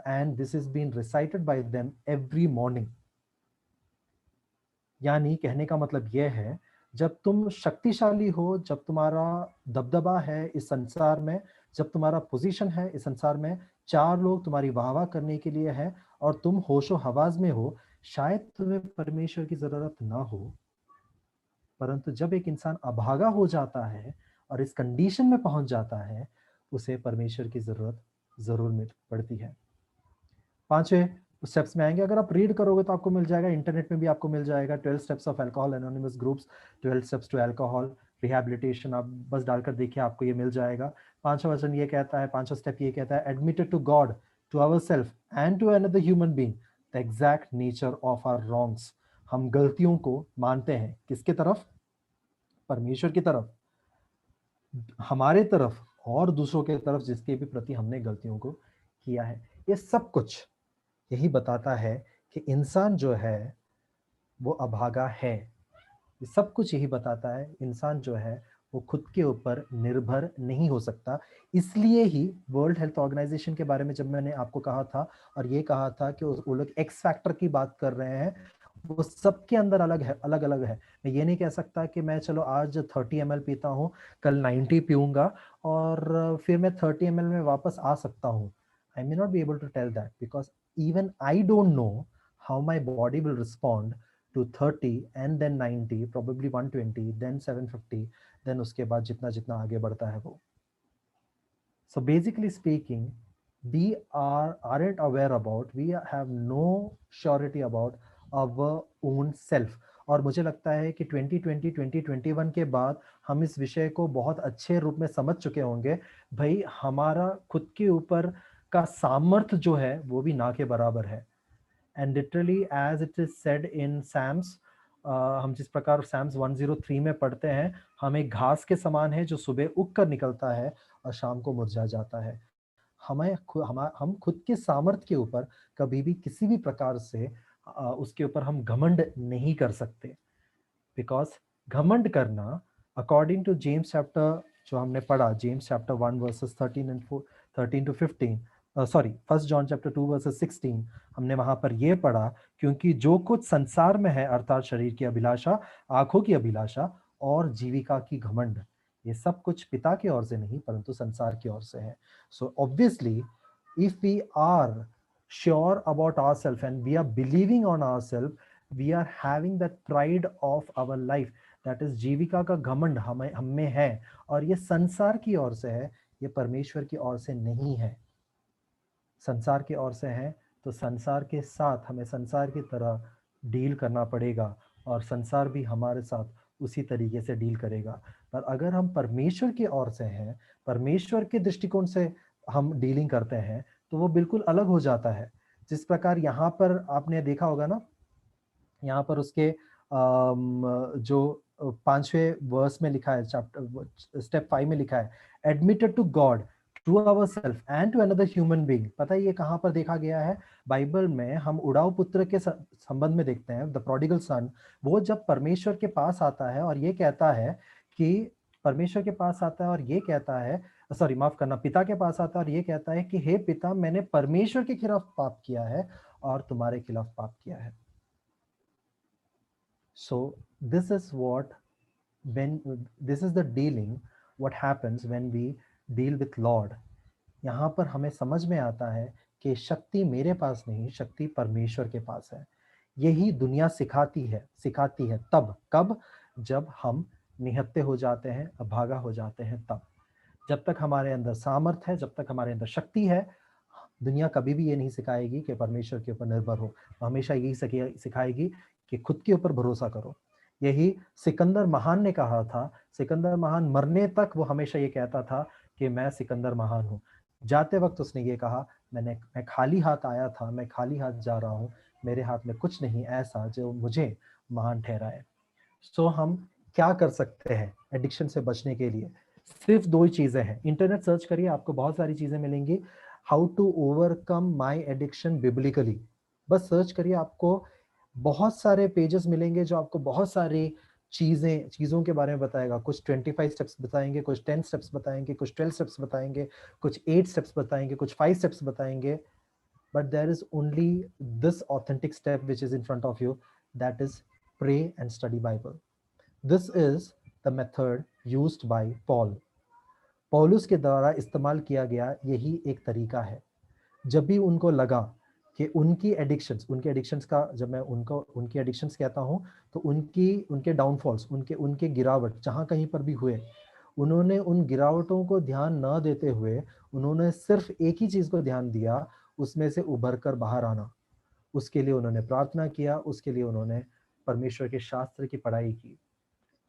and this is being recited by them every morning. यानी कहने का मतलब यह है, जब तुम शक्तिशाली हो, जब तुम्हारा दबदबा है इस संसार में, जब तुम्हारा पोजीशन है इस संसार में, 4 लोग तुम्हारी वाहवाह करने के लिए है, और तुम होशो हवास में हो, शायद तुम्हें परमेश्वर की जरूरत ना हो। परंतु जब एक इंसान अभागा हो जाता है और इस कंडीशन में पहुंच जाता है, उसे परमेश्वर की जरूरत जरूर पड़ती है। 5वें स्टेप्स में आएंगे। अगर आप रीड करोगे तो आपको मिल जाएगा, इंटरनेट में भी आपको मिल जाएगा, 12 steps of alcohol anonymous groups, 12 steps to alcohol rehabilitation, आप बस डालकर देखिए आपको ये मिल जाएगा। 5वां वचन ये कहता है, 5वां स्टेप ये कहता है, admitted to God, to our self and to another human being the exact nature of our wrongs. हम गलतियों को मानते हैं, किसके तरफ? परमेश्वर की तरफ, हमारे तरफ और दूसरों के तरफ, जिसके भी प्रति हमने गलतियों को किया है। ये सब कुछ यही बताता है कि इंसान जो है वो अभागा है। ये सब कुछ यही बताता है इंसान जो है वो खुद के ऊपर निर्भर नहीं हो सकता। इसलिए ही वर्ल्ड हेल्थ ऑर्गेनाइजेशन के बारे में जब मैंने आपको कहा था और ये कहा था कि वो लोग एक्स फैक्टर की बात कर रहे हैं, वो सबके अंदर अलग है, अलग अलग है। मैं ये नहीं कह सकता कि मैं चलो आज 30 ml पीता हूँ, कल 90 पीऊंगा और फिर मैं 30 ml में वापस आ सकता हूँ। I may not be able to tell that because even I don't know how my body will respond to 30 and then 90, probably 120, then 750, then उसके बाद जितना जितना आगे बढ़ता है वो। So basically speaking, we aren't aware about, we have no surety about our own self। और मुझे लगता है कि 2020 2021 के बाद हम इस विषय को बहुत अच्छे रूप में समझ चुके होंगे। भाई हमारा खुद के ऊपर का सामर्थ्य जो है वो भी ना के बराबर है। And literally as it is said in Psalms, हम जिस प्रकार Psalms 103 में पढ़ते हैं, हम एक घास के समान है जो सुबह उग कर निकलता है और शाम को मुरझा जाता है। हम खुद के सामर्थ्य के ऊपर कभी भी किसी भी प्रकार से उसके ऊपर हम घमंड नहीं कर सकते। बिकॉज घमंड करना अकॉर्डिंग टू जेम्स चैप्टर जो हमने पढ़ा, James chapter 1 versus 13 to 15, sorry 1 John chapter 2 versus 16, हमने वहां पर यह पढ़ा, क्योंकि जो कुछ संसार में है अर्थात शरीर की अभिलाषा, आंखों की अभिलाषा और जीविका की घमंड, ये सब कुछ पिता की ओर से नहीं परंतु संसार की ओर से है। So obviously if we are sure about ourself and we are believing on ourself, we are having that pride of our life, that is जीविका का घमंड हम में है, और ये संसार की ओर से है, ये परमेश्वर की ओर से नहीं है। संसार की ओर से है तो संसार के साथ हमें संसार की तरह डील करना पड़ेगा और संसार भी हमारे साथ उसी तरीके से डील करेगा। पर अगर हम परमेश्वर की ओर से हैं, परमेश्वर के दृष्टिकोण से हम डीलिंग करते हैं, तो वो बिल्कुल अलग हो जाता है। जिस प्रकार यहाँ पर आपने देखा होगा ना, यहाँ पर उसके जो 5वें वर्स में लिखा है, चैप्टर स्टेप 5 में लिखा है, admitted to God, to our self and to another human being. पता है ये कहाँ पर देखा गया है? बाइबल में हम उड़ाऊ पुत्र के संबंध में देखते हैं, द प्रोडिगल सन। वो जब परमेश्वर के पास आता है और ये कहता है कि परमेश्वर के पास आता है और ये कहता है, सॉरी माफ करना, पिता के पास आता है और ये कहता है कि हे पिता, मैंने परमेश्वर के खिलाफ पाप किया है और तुम्हारे खिलाफ पाप किया है। So this is the dealing, what happens when we deal with Lord। यहाँ पर हमें समझ में आता है कि शक्ति मेरे पास नहीं, शक्ति परमेश्वर के पास है। यही दुनिया सिखाती है तब, कब? जब हम निहत्थे हो जाते हैं, अभागा हो जाते हैं तब। जब तक हमारे अंदर सामर्थ्य है, जब तक हमारे अंदर शक्ति है, दुनिया कभी भी ये नहीं सिखाएगी कि परमेश्वर के ऊपर निर्भर हो। हमेशा यही सिखाएगी कि खुद के ऊपर भरोसा करो। यही सिकंदर महान ने कहा था। सिकंदर महान मरने तक वो हमेशा ये कहता था कि मैं सिकंदर महान हूँ। जाते वक्त उसने ये कहा, मैं खाली हाथ आया था, मैं खाली हाथ जा रहा हूँ, मेरे हाथ में कुछ नहीं ऐसा जो मुझे महान ठहराए। सो हम क्या कर सकते हैं एडिक्शन से बचने के लिए? सिर्फ 2 ही चीजें हैं। इंटरनेट सर्च करिए, आपको बहुत सारी चीजें मिलेंगी। How to overcome my addiction biblically, बस सर्च करिए, आपको बहुत सारे पेजेस मिलेंगे जो आपको बहुत सारी चीजों के बारे में बताएगा। कुछ 25 स्टेप्स बताएंगे, कुछ 10 स्टेप्स बताएंगे, कुछ 12 स्टेप्स बताएंगे, कुछ 8 स्टेप्स बताएंगे, कुछ 5 स्टेप्स बताएंगे। But there is only this authentic step which is in front of you, that is pray and study Bible. This is the method used by Paul. पौलुस के द्वारा इस्तेमाल किया गया यही एक तरीका है। जब भी उनको लगा कि उनके एडिक्शंस का, जब मैं उनकी एडिक्शंस कहता हूँ तो उनके डाउनफॉल्स, उनके गिरावट जहाँ कहीं पर भी हुए, उन्होंने उन गिरावटों को ध्यान न देते हुए उन्होंने सिर्फ एक ही चीज को ध्यान दिया, उसमें से उभर कर बाहर आना, उसके लिए उन्होंने प्रार्थना किया, उसके लिए उन्होंने परमेश्वर के शास्त्र की पढ़ाई की।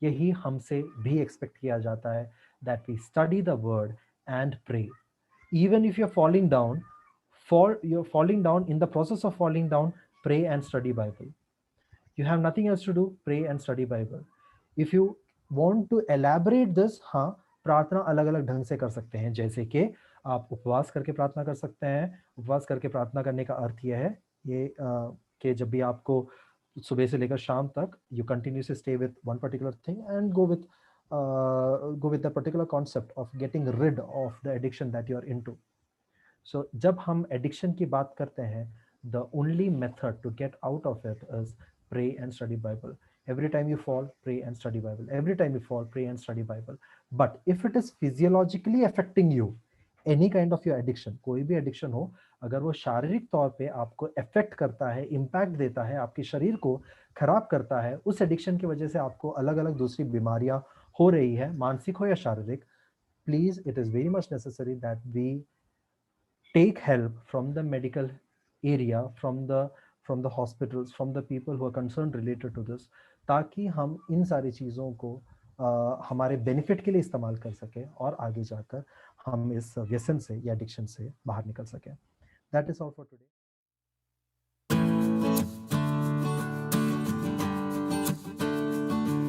यही हमसे भी एक्सपेक्ट किया जाता है, that we study the word and pray. Even if you're falling down, you're falling down, in the process of falling down, pray and study Bible. You have nothing else to do, pray and study Bible. If you want to elaborate this, हाँ, प्रार्थना अलग अलग ढंग से कर सकते हैं, जैसे कि आप उपवास करके प्रार्थना कर सकते हैं। उपवास करके प्रार्थना करने का अर्थ यह है ये कि जब भी आपको सुबह से लेकर शाम तक you continuously stay with one particular thing and go with the particular concept of getting rid of the addiction that you are into. So जब हम addiction की बात करते हैं, the only method to get out of it is pray and study Bible. Every time you fall, pray and study Bible. Every time you fall, pray and study Bible. But if it is physiologically affecting you, any kind of your addiction, कोई भी addiction हो, अगर वो शारीरिक तौर पे आपको affect करता है, impact देता है, आपके शरीर को खराब करता है, उस addiction की वजह से आपको अलग अलग दूसरी बीमारियां हो रही है, मानसिक हो या शारीरिक, please, it is very much necessary that we take help from the medical area, from the hospitals, from the people who are concerned related to this, ताकि हम इन सारी चीज़ों को हमारे बेनिफिट के लिए इस्तेमाल कर सकें और आगे जाकर हम इस व्यसन से या एडिक्शन से बाहर निकल सकें। That is all for today.